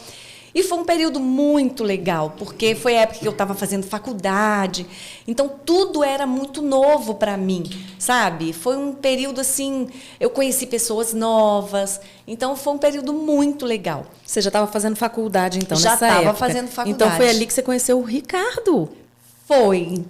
E foi um período muito legal, porque foi a época que eu estava fazendo faculdade, então tudo era muito novo para mim, sabe? Foi um período assim, eu conheci pessoas novas, então foi um período muito legal. Você já estava fazendo faculdade, então, já nessa época? Já estava fazendo faculdade. Então foi ali que você conheceu o Ricardo? Foi.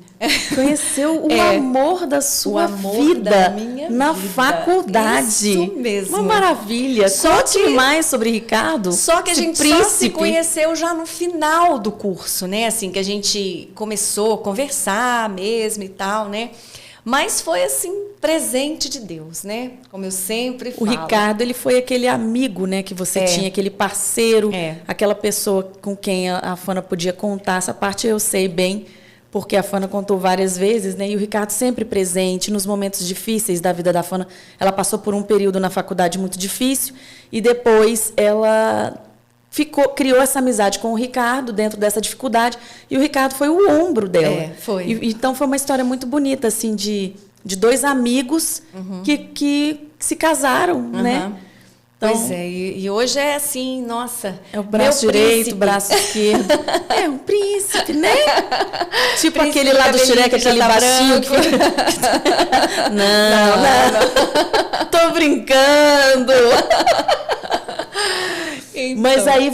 Conheceu o amor da sua vida da minha na vida. faculdade. Isso mesmo. Uma maravilha. Conte mais sobre Ricardo. Só que a gente só se conheceu já no final do curso, né? Assim, que a gente começou a conversar mesmo e tal, né? Mas foi, assim, presente de Deus, né? Como eu sempre falo. O Ricardo, ele foi aquele amigo, né? Que você tinha, aquele parceiro, aquela pessoa com quem a Fana podia contar. Essa parte eu sei bem, porque a Fana contou várias vezes, né? E o Ricardo sempre presente nos momentos difíceis da vida da Fana. Ela passou por um período na faculdade muito difícil e depois ela criou essa amizade com o Ricardo dentro dessa dificuldade e o Ricardo foi o ombro dela. Foi. Então foi uma história muito bonita, assim, de dois amigos que se casaram, né? Então, pois é, e hoje é assim, nossa... É o braço direito, o braço esquerdo. É um príncipe, né? Tipo príncipe aquele lá do Shrek, aquele baixinho. Não. Tô brincando. Então. Mas aí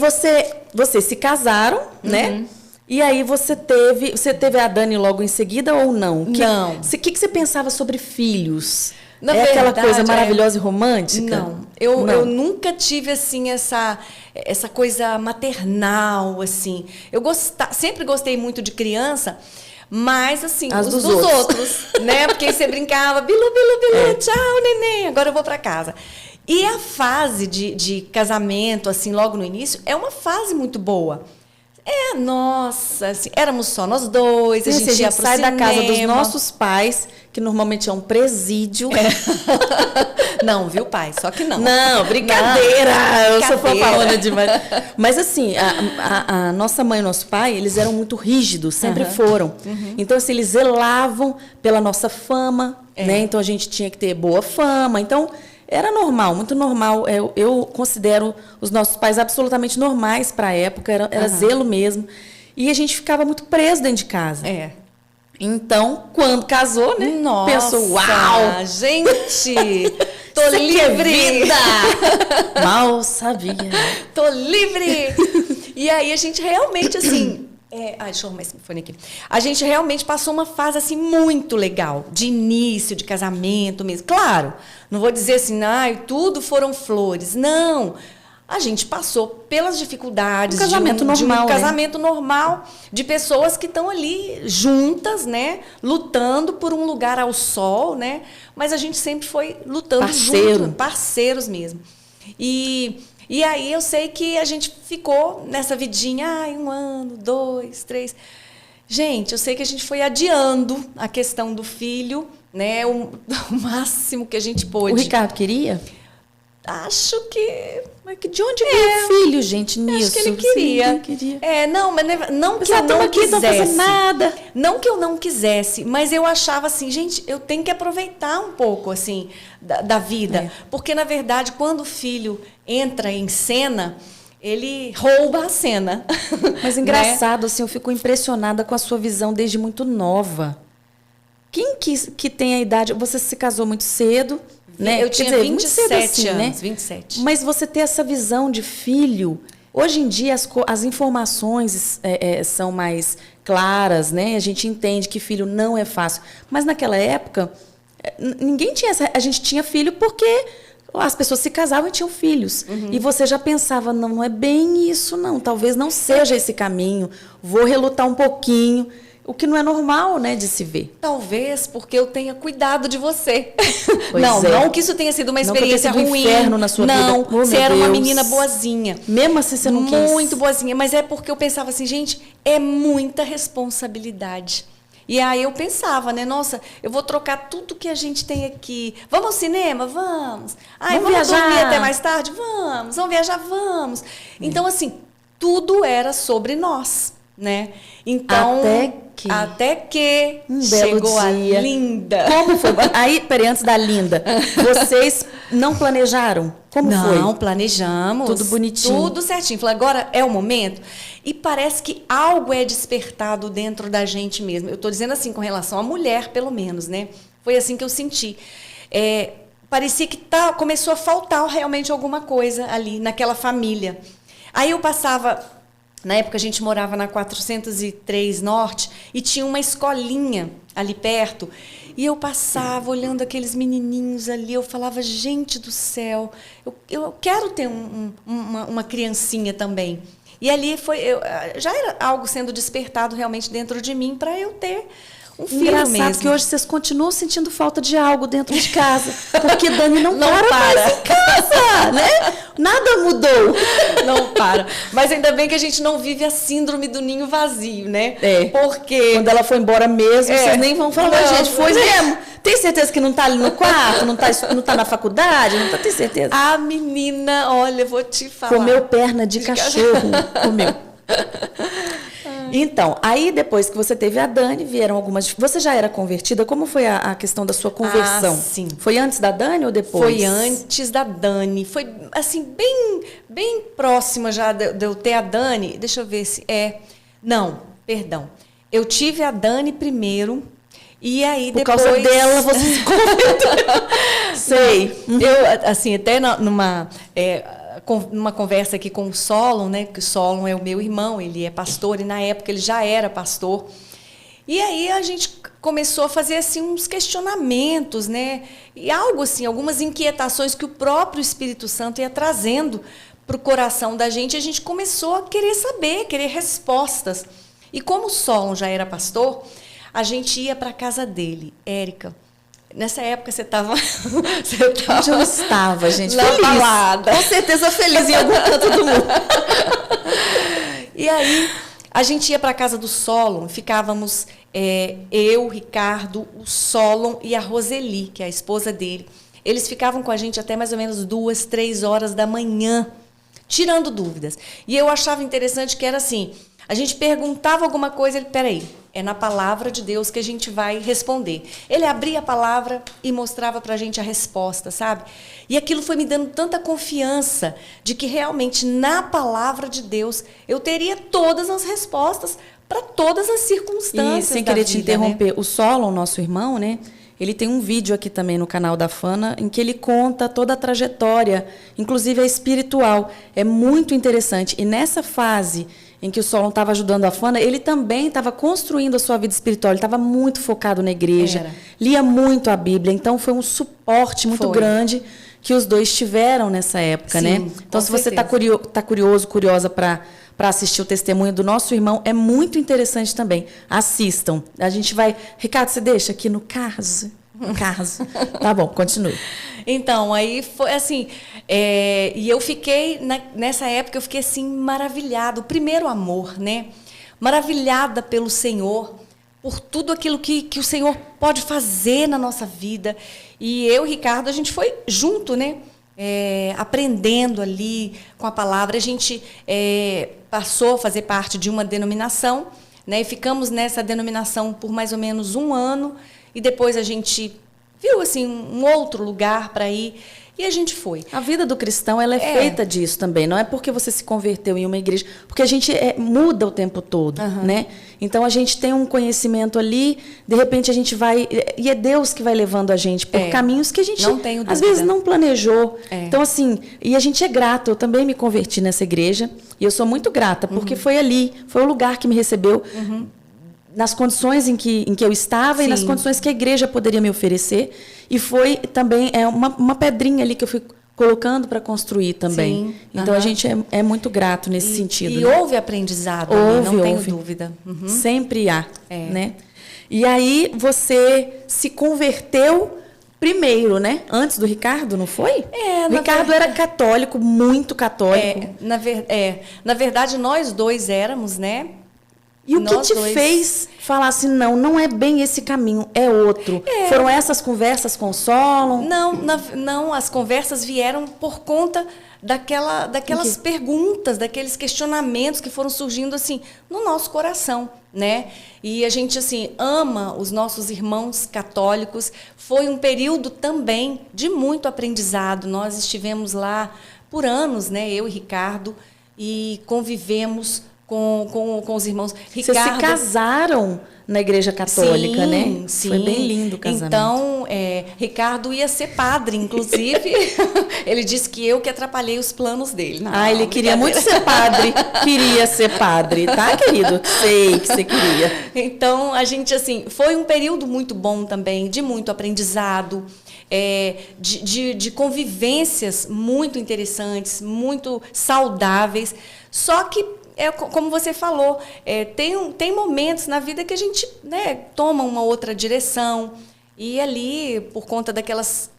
vocês se casaram, né? E aí você teve a Dani logo em seguida ou não? Não. O que você pensava sobre filhos? Na verdade, aquela coisa maravilhosa e romântica? Não. Eu nunca tive, assim, essa coisa maternal, assim. Sempre gostei muito de criança, mas, assim, os dos outros, né? Porque você brincava, bilu, tchau, neném, agora eu vou para casa. E a fase de casamento, assim, logo no início, é uma fase muito boa. Nossa, assim, éramos só nós dois, a gente ia pro sai cinema. da casa dos nossos pais, que normalmente é um presídio. Não, viu, pai? Só que não. Não, brincadeira! Eu sou fofaona demais. Mas assim, a nossa mãe e o nosso pai, eles eram muito rígidos, sempre foram. Então, assim, eles zelavam pela nossa fama, né? Então, a gente tinha que ter boa fama. Então, era normal, muito normal. Eu considero os nossos pais absolutamente normais para a época, era zelo mesmo. E a gente ficava muito preso dentro de casa. Então, quando casou, né? Nossa, pensou, uau! gente, tô Isso aqui é livre! vida! Mal sabia. Tô livre! E aí a gente realmente, assim... deixa eu arrumar esse fone aqui. A gente realmente passou uma fase, assim, muito legal. De início, de casamento mesmo. Claro, não vou dizer assim, tudo foram flores. Não! A gente passou pelas dificuldades um casamento normal, de um casamento normal, de pessoas que estão ali juntas, né, lutando por um lugar ao sol, né? Mas a gente sempre foi lutando junto, parceiros mesmo. E aí eu sei que a gente ficou nessa vidinha, 1 ano, 2, 3. Gente, eu sei que a gente foi adiando a questão do filho, né, o máximo que a gente pôde. O Ricardo queria? Acho que... Mas de onde veio o filho, gente, nisso? Acho que ele queria. Sim, queria. Não que eu não aqui, quisesse. não fazendo nada. Não que eu não quisesse, mas eu achava assim, gente, eu tenho que aproveitar um pouco, assim, da vida. Porque, na verdade, quando o filho entra em cena, ele rouba a cena. Mas engraçado, assim, eu fico impressionada com a sua visão desde muito nova. Quem que tem a idade... Você se casou muito cedo... Né? Eu tinha 27 assim, anos, né? 27. Mas você ter essa visão de filho... Hoje em dia, as informações são mais claras, né? A gente entende que filho não é fácil. Mas, naquela época, ninguém tinha... A gente tinha filho porque as pessoas se casavam e tinham filhos. Uhum. E você já pensava, não é bem isso, não. Talvez não seja esse caminho. Vou relutar um pouquinho... O que não é normal, né, de se ver. Talvez porque eu tenha cuidado de você. Pois não que isso tenha sido uma experiência ruim. Não inferno na sua vida. Não, você era uma menina boazinha. Mesmo assim você não quis. Muito boazinha, mas é porque eu pensava assim, gente, é muita responsabilidade. E aí eu pensava, né, nossa, eu vou trocar tudo que a gente tem aqui. Vamos ao cinema? Vamos. Vamos viajar. Dormir até mais tarde? Vamos. Vamos viajar? Vamos. Então, assim, tudo era sobre nós, né? Então... Até que chegou a Linda. Como foi? Aí, peraí, antes da Linda, vocês não planejaram? Como foi? Não, planejamos. Tudo bonitinho. Tudo certinho. Falei, agora é o momento. E parece que algo é despertado dentro da gente mesmo. Eu estou dizendo assim, com relação à mulher, pelo menos, né? Foi assim que eu senti. Parecia que começou a faltar realmente alguma coisa ali, naquela família. Aí eu passava... Na época, a gente morava na 403 Norte e tinha uma escolinha ali perto. E eu passava olhando aqueles menininhos ali. Eu falava, gente do céu, eu quero ter uma criancinha também. E ali já era algo sendo despertado realmente dentro de mim para eu ter um filho Engraçado mesmo. Que hoje vocês continuam sentindo falta de algo dentro de casa. Porque Dani não para mais em casa, né? Nada mudou. Não para. Mas ainda bem que a gente não vive a síndrome do ninho vazio, né? Porque... Quando ela foi embora mesmo, vocês nem vão falar, gente, foi mesmo. Tem certeza que não está ali no quarto, não tá na faculdade? Tem certeza? A menina, olha, vou te falar. Comeu perna de cachorro. Comeu. Então, aí depois que você teve a Dani, vieram algumas... Você já era convertida? Como foi a questão da sua conversão? Sim. Foi antes da Dani ou depois? Foi antes da Dani. Foi, assim, bem próxima já de eu ter a Dani. Deixa eu ver se Não, perdão. Eu tive a Dani primeiro e aí Por depois... Por causa dela, você se converteu. Sei. Eu, assim, até numa conversa aqui com o Solon, né? Que o Solon é o meu irmão, ele é pastor, e na época ele já era pastor. E aí a gente começou a fazer assim, uns questionamentos, né? E algo assim, algumas inquietações que o próprio Espírito Santo ia trazendo para o coração da gente, a gente começou a querer saber, querer respostas. E como o Solon já era pastor, a gente ia para a casa dele. Érica, nessa época você estava... Onde eu estava, gente? Na feliz. Balada. Com certeza feliz em algum canto do mundo. E aí, a gente ia para a casa do Solon, ficávamos eu, Ricardo, o Solon e a Roseli, que é a esposa dele. Eles ficavam com a gente até mais ou menos 2, 3 horas da manhã, tirando dúvidas. E eu achava interessante que era assim... A gente perguntava alguma coisa, ele, peraí, é na palavra de Deus que a gente vai responder. Ele abria a palavra e mostrava para a gente a resposta, sabe? E aquilo foi me dando tanta confiança de que realmente na palavra de Deus eu teria todas as respostas para todas as circunstâncias. E sem da querer te vida, interromper, né? o Solon, nosso irmão, né? Ele tem um vídeo aqui também no canal da Fana, em que ele conta toda a trajetória, inclusive a espiritual. É muito interessante. E nessa fase em que o Solon estava ajudando a Fana, ele também estava construindo a sua vida espiritual. Ele estava muito focado na igreja, lia muito a Bíblia. Então, foi um suporte muito grande que os dois tiveram nessa época, né? Então, se você está curioso, curiosa para assistir o testemunho do nosso irmão, é muito interessante também. Assistam. A gente vai... Ricardo, você deixa aqui no caso? No caso. Tá bom, continue. Então, aí foi assim... e eu fiquei... Nessa época, eu fiquei assim, maravilhada. O primeiro amor, né? Maravilhada pelo Senhor, por tudo aquilo que o Senhor pode fazer na nossa vida. E eu e Ricardo, a gente foi junto, né? Aprendendo ali com a palavra. A gente passou a fazer parte de uma denominação, né? E ficamos nessa denominação por mais ou menos 1 ano. E depois a gente viu assim, um outro lugar para ir. E a gente foi. A vida do cristão, ela é feita disso também. Não é porque você se converteu em uma igreja. Porque a gente muda o tempo todo, né? Então, a gente tem um conhecimento ali, de repente a gente vai... E é Deus que vai levando a gente por caminhos que a gente, às vezes, não planejou. Então, assim... E a gente é grato. Eu também me converti nessa igreja. E eu sou muito grata, porque foi ali, foi o lugar que me recebeu... nas condições em que eu estava e nas condições que a igreja poderia me oferecer. E foi também uma pedrinha ali que eu fui colocando para construir também. Então, a gente é muito grato nesse sentido. E houve aprendizado, não tenho dúvida. Sempre há. Né? E aí, você se converteu primeiro, né? Antes do Ricardo, não foi? O Ricardo era católico, muito católico. Na verdade, nós dois éramos, né? E o que te fez falar assim, não é bem esse caminho, é outro? Foram essas conversas com o Solon? Não, as conversas vieram por conta daquelas perguntas, daqueles questionamentos que foram surgindo assim no nosso coração, né? E a gente assim ama os nossos irmãos católicos. Foi um período também de muito aprendizado. Nós estivemos lá por anos, né? Eu e Ricardo, e convivemos com os irmãos. Ricardo, vocês se casaram na igreja católica, né? Sim. Foi bem lindo o casamento. Então, Ricardo ia ser padre, inclusive. Ele disse que eu que atrapalhei os planos dele. Ele queria muito ser padre. Queria ser padre, tá, querido? Sei que você queria. Então, a gente, assim, foi um período muito bom também, de muito aprendizado, de convivências muito interessantes, muito saudáveis. Só que como você falou, tem momentos na vida que a gente, né, toma uma outra direção. E ali, por conta daqueles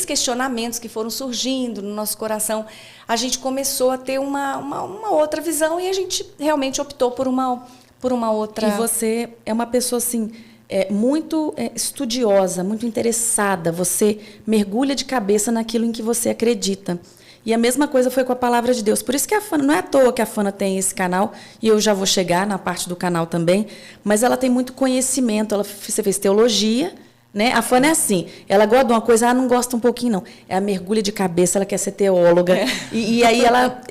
questionamentos que foram surgindo no nosso coração, a gente começou a ter uma outra visão e a gente realmente optou por uma outra... E você é uma pessoa, assim, muito estudiosa, muito interessada. Você mergulha de cabeça naquilo em que você acredita. E a mesma coisa foi com a palavra de Deus. Por isso que a Fana, não é à toa que a Fana tem esse canal, e eu já vou chegar na parte do canal também, mas ela tem muito conhecimento. Você fez teologia, né? A Fana é assim, ela gosta de uma coisa, não gosta um pouquinho, não. É a mergulha de cabeça, ela quer ser teóloga. E aí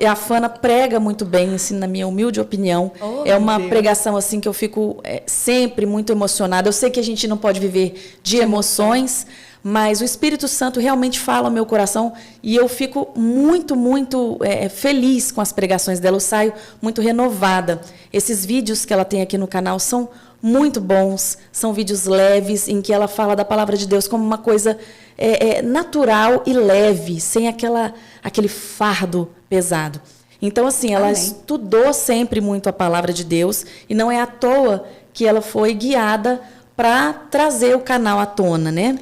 a Fana prega muito bem, assim, na minha humilde opinião. É uma pregação assim que eu fico sempre muito emocionada. Eu sei que a gente não pode viver de emoções, mas o Espírito Santo realmente fala ao meu coração e eu fico muito, muito feliz com as pregações dela. Eu saio muito renovada. Esses vídeos que ela tem aqui no canal são muito bons, são vídeos leves, em que ela fala da palavra de Deus como uma coisa natural e leve, sem aquele fardo pesado. Então, assim, ela estudou sempre muito a palavra de Deus e não é à toa que ela foi guiada para trazer o canal à tona, né?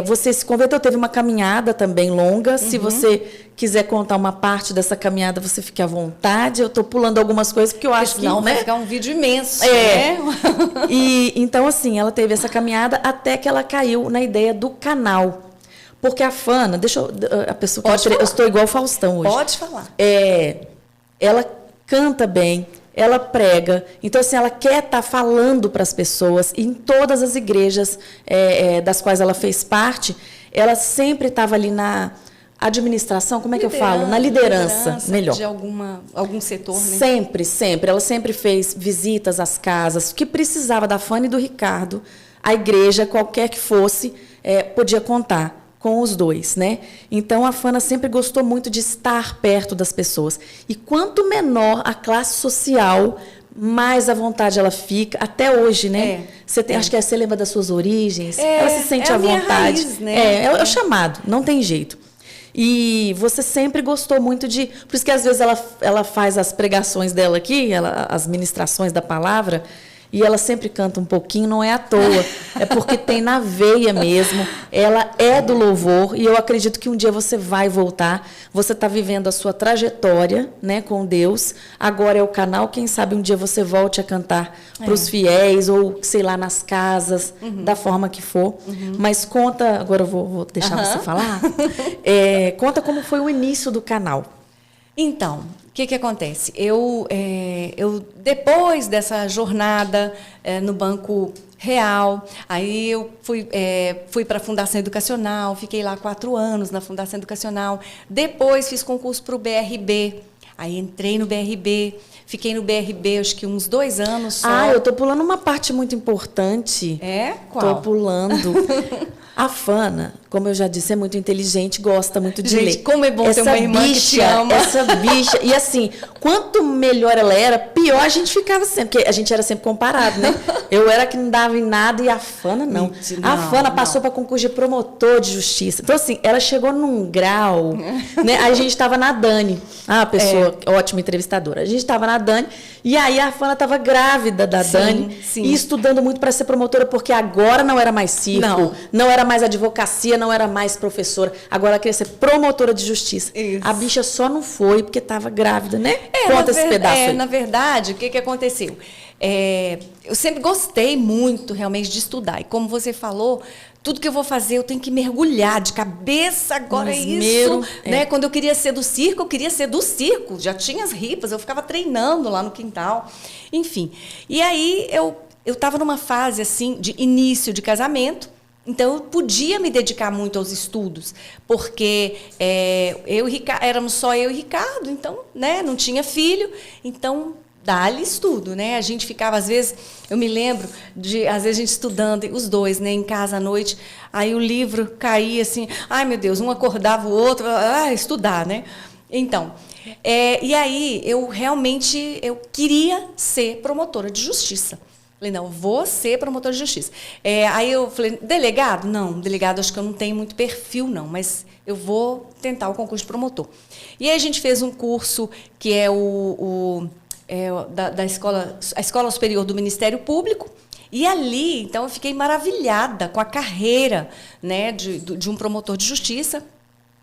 Você se converteu, teve uma caminhada também longa. Se você quiser contar uma parte dessa caminhada, você fique à vontade. Eu estou pulando algumas coisas porque eu acho que não vai ficar um vídeo imenso. Né? E então, assim, ela teve essa caminhada até que ela caiu na ideia do canal. Porque a Fana, eu estou igual o Faustão hoje. Pode falar. Ela canta bem. Ela prega, então assim, ela quer estar falando para as pessoas. E em todas as igrejas das quais ela fez parte, ela sempre estava ali administração, como é que eu falo? Na liderança, melhor. De algum setor, né? Sempre, sempre. Ela sempre fez visitas às casas, que precisava da Fanny e do Ricardo. A igreja, qualquer que fosse, podia contar com os dois, né? Então, a Fana sempre gostou muito de estar perto das pessoas. E quanto menor a classe social, mais à vontade ela fica, até hoje, né? Acho que você lembra das suas origens, ela se sente à vontade. Raiz, né? É o chamado, não tem jeito. E você sempre gostou muito de... Por isso que, às vezes, ela faz as pregações dela aqui, as ministrações da palavra, e ela sempre canta um pouquinho, não é à toa, é porque tem na veia mesmo. Ela é do louvor e eu acredito que um dia você vai voltar. Você está vivendo a sua trajetória, né, com Deus. Agora é o canal, quem sabe um dia você volte a cantar para os fiéis ou, sei lá, nas casas, da forma que for. Mas conta, agora eu vou deixar você falar, conta como foi o início do canal. Então, o que acontece? Eu depois dessa jornada no Banco Real, aí eu fui para a Fundação Educacional, fiquei lá 4 anos na Fundação Educacional, depois fiz concurso para o BRB, aí entrei no BRB, fiquei no BRB acho que uns 2 anos só. Eu tô pulando uma parte muito importante. Qual? Tô pulando. A Fana, como eu já disse, é muito inteligente, gosta muito de ler. Como é bom ter uma irmã que te ama. Essa bicha. E assim, quanto melhor ela era, pior a gente ficava sempre. Porque a gente era sempre comparado, né? Eu era que não dava em nada e a Fana não. A Fana passou para concurso de promotor de justiça. Então, assim, ela chegou num grau, né? A gente estava na Dani. A pessoa, ótima entrevistadora. A gente estava na Dani. E aí a Fana estava grávida da Dani. Sim. E estudando muito para ser promotora, porque agora não era mais circo, não era mais advocacia, não era mais professora. Agora ela queria ser promotora de justiça. Isso. A bicha só não foi porque estava grávida, né? Conta esse pedaço aí. Na verdade, o que aconteceu? Eu sempre gostei muito, realmente, de estudar. E como você falou, tudo que eu vou fazer, eu tenho que mergulhar de cabeça. Agora é isso. Né? Quando eu queria ser do circo, eu queria ser do circo. Já tinha as ripas, eu ficava treinando lá no quintal. Enfim. E aí, eu estava numa fase, assim, de início de casamento. Então, eu podia me dedicar muito aos estudos, porque éramos só eu e Ricardo, então, né, não tinha filho, então, dá-lhe estudo, né? A gente ficava, às vezes, eu me lembro, às vezes a gente estudando, os dois, né, em casa à noite, aí o livro caía assim, ai meu Deus, um acordava o outro, estudar, né? Então, e aí eu queria ser promotora de justiça. Falei, não, vou ser promotor de justiça. Aí eu falei, delegado? Não, delegado acho que eu não tenho muito perfil, não, mas eu vou tentar o concurso de promotor. E aí a gente fez um curso que é da Escola Superior do Ministério Público, e ali, então, eu fiquei maravilhada com a carreira, né, de um promotor de justiça,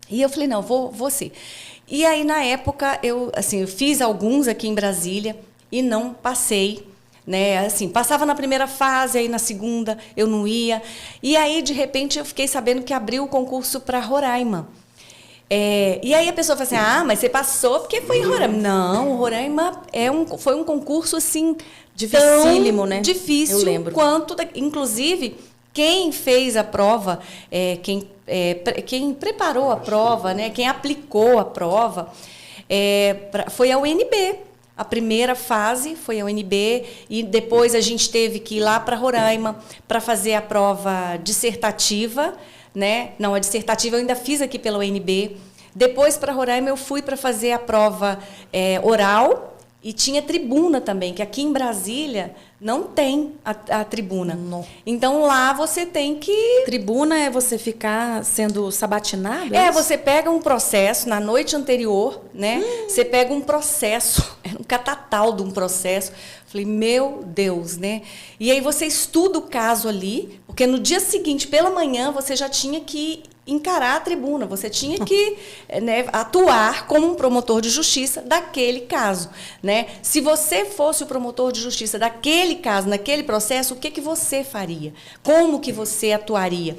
e eu falei, não, vou ser. E aí, na época, eu fiz alguns aqui em Brasília e não passei, né, assim, passava na primeira fase, aí na segunda eu não ia. E aí, de repente, eu fiquei sabendo que abriu o concurso para Roraima. E aí a pessoa fala assim, mas você passou porque foi em Roraima. Não, Roraima foi um concurso, assim, dificílimo, né? Difícil, eu lembro. Inclusive, quem fez a prova, quem preparou a prova, né, quem aplicou a prova, foi a UNB. A primeira fase foi a UNB e depois a gente teve que ir lá para Roraima para fazer a prova dissertativa, né? Não, a dissertativa eu ainda fiz aqui pela UNB. Depois, para Roraima, eu fui para fazer a prova oral e tinha tribuna também, que aqui em Brasília não tem a tribuna. Não. Então, lá você tem que... Tribuna é você ficar sendo sabatinado? Você pega um processo na noite anterior, né? Você pega um processo, era um catatal de um processo. Falei, meu Deus, né? E aí você estuda o caso ali, porque no dia seguinte, pela manhã, você já tinha que encarar a tribuna, você tinha que, né, atuar como um promotor de justiça daquele caso, né? Se você fosse o promotor de justiça daquele caso, naquele processo, o que você faria? Como que você atuaria?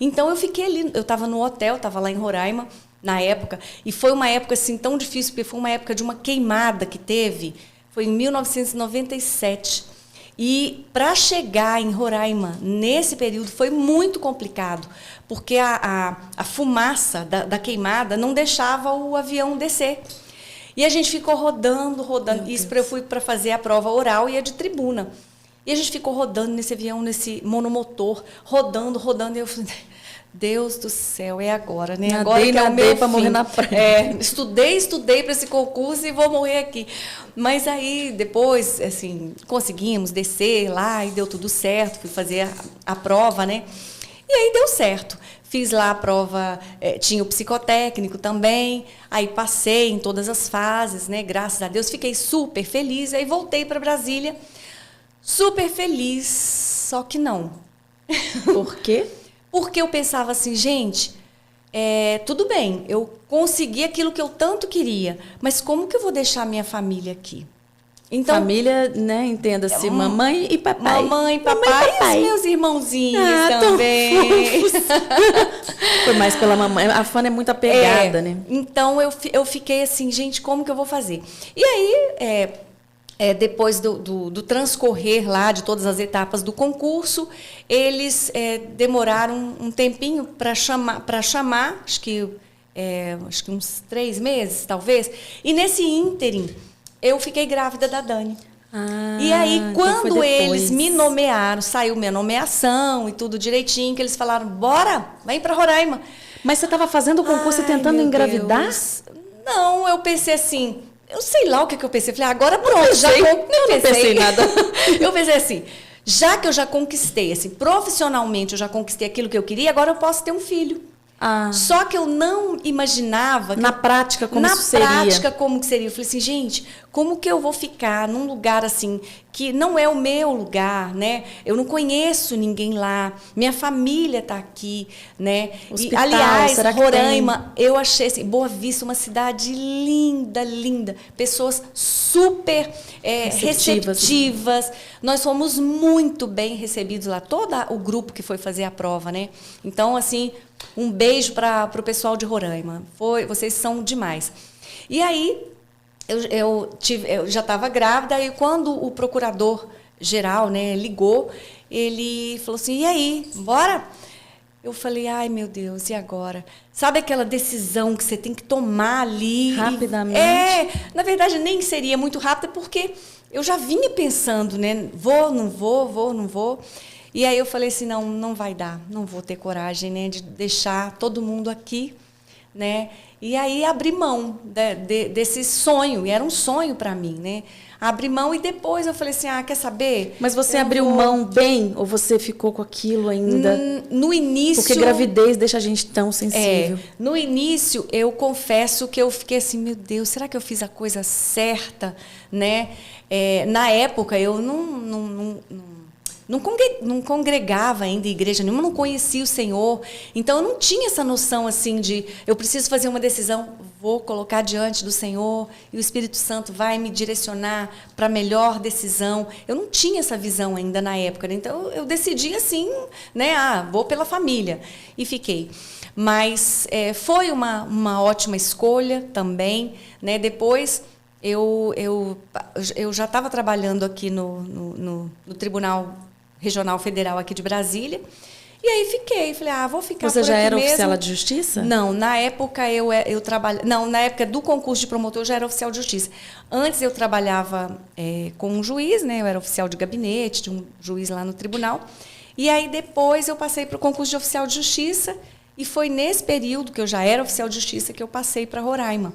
Então, eu fiquei ali, eu estava no hotel, estava lá em Roraima, na época, e foi uma época assim tão difícil, porque foi uma época de uma queimada que teve, foi em 1997. E para chegar em Roraima, nesse período, foi muito complicado, porque a fumaça da queimada não deixava o avião descer. E a gente ficou rodando. Isso eu fui para fazer a prova oral e a de tribuna. E a gente ficou rodando nesse avião, nesse monomotor, rodando. E eu falei, Deus do céu, é agora, né? Agora que é o meu para morrer na praia. Estudei para esse concurso e vou morrer aqui. Mas aí, depois, assim, conseguimos descer lá e deu tudo certo. Fui fazer a prova, né? E aí deu certo. Fiz lá a prova, tinha o psicotécnico também. Aí passei em todas as fases, né? Graças a Deus, fiquei super feliz. Aí voltei para Brasília, super feliz, só que não. Por quê? Porque eu pensava assim, gente, tudo bem, eu consegui aquilo que eu tanto queria, mas como que eu vou deixar minha família aqui? Então, família, né, entenda-se, mamãe e papai. Mamãe, papai e os meus irmãozinhos também. Foi mais pela mamãe. A Fana é muito apegada, né? Então, eu fiquei assim, gente, como que eu vou fazer? E aí, depois do transcorrer lá de todas as etapas do concurso, eles demoraram um tempinho para chamar, acho que uns 3 meses, talvez. E nesse ínterim, eu fiquei grávida da Dani. E aí, quando então eles me nomearam, saiu minha nomeação e tudo direitinho, que eles falaram, bora, vem para Roraima. Mas você estava fazendo o concurso e tentando engravidar? Deus. Não, eu pensei assim, eu sei lá o que eu pensei. Falei, agora pronto, não pensei nada. Eu pensei assim, já que eu já conquistei, assim, profissionalmente eu já conquistei aquilo que eu queria, agora eu posso ter um filho. Só que eu não imaginava... Na prática, como isso seria. Na prática, como que seria. Eu falei assim, gente, como que eu vou ficar num lugar assim, que não é o meu lugar, né? Eu não conheço ninguém lá, minha família está aqui, né? Hospital, e, aliás, será que Roraima, eu achei assim, Boa Vista, uma cidade linda, linda. Pessoas super receptivas. Nós fomos muito bem recebidos lá, todo o grupo que foi fazer a prova, né? Então, assim... Um beijo para o pessoal de Roraima. Vocês são demais. E aí, eu já estava grávida, e quando o procurador-geral, né, ligou, ele falou assim, e aí, bora? Eu falei, ai, meu Deus, e agora? Sabe aquela decisão que você tem que tomar ali? Rapidamente? Na verdade, nem seria muito rápida, porque eu já vinha pensando, né? Vou, não vou. E aí eu falei assim, não vai dar, não vou ter coragem, né, de deixar todo mundo aqui, né? E aí abri mão desse sonho, e era um sonho para mim, né? Abri mão e depois eu falei assim, quer saber? Mas você abriu mão bem ou você ficou com aquilo ainda? No início... Porque gravidez deixa a gente tão sensível. No início, eu confesso que eu fiquei assim, meu Deus, será que eu fiz a coisa certa, né? Na época, eu não congregava ainda em igreja nenhuma, não conhecia o Senhor. Então, eu não tinha essa noção assim de eu preciso fazer uma decisão, vou colocar diante do Senhor e o Espírito Santo vai me direcionar para a melhor decisão. Eu não tinha essa visão ainda na época, né? Então, eu decidi assim, né? Vou pela família. E fiquei. Mas foi uma ótima escolha também, né? Depois... Eu já estava trabalhando aqui no Tribunal Regional Federal aqui de Brasília. E aí falei, vou ficar por aqui mesmo. Você já era oficial de justiça? Não, na época eu trabalhava... Não, na época do concurso de promotor eu já era oficial de justiça. Antes eu trabalhava com um juiz, né? Eu era oficial de gabinete de um juiz lá no tribunal. E aí depois eu passei para o concurso de oficial de justiça. E foi nesse período que eu já era oficial de justiça que eu passei para Roraima.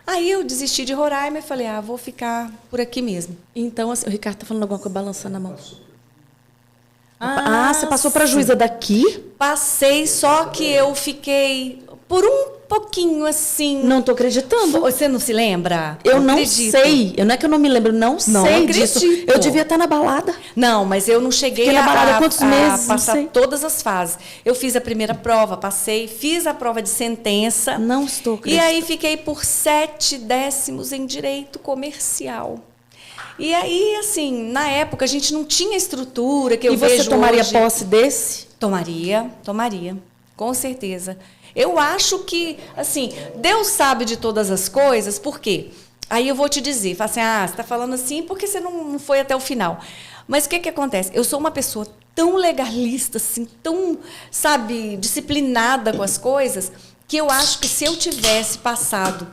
Aí eu desisti de Roraima e falei, vou ficar por aqui mesmo. Então, assim, o Ricardo está falando alguma coisa, balançando a mão. Você passou para a juíza daqui? Passei, só que eu fiquei por um pouquinho assim... Não estou acreditando. Você não se lembra? Eu não sei. Não é que eu não me lembro, não sei disso. Eu devia estar na balada. Não, mas eu não cheguei na balada quantos meses, a passar todas as fases. Eu fiz a primeira prova, passei, fiz a prova de sentença. Não estou acreditando. E aí fiquei por 7 décimos em direito comercial. E aí, assim, na época a gente não tinha estrutura que eu vejo hoje. E você tomaria posse desse? Tomaria, com certeza. Eu acho que, assim, Deus sabe de todas as coisas, por quê? Aí eu vou te dizer, fala assim, você está falando assim porque você não foi até o final. Mas o que acontece? Eu sou uma pessoa tão legalista, assim, tão, sabe, disciplinada com as coisas, que eu acho que se eu tivesse passado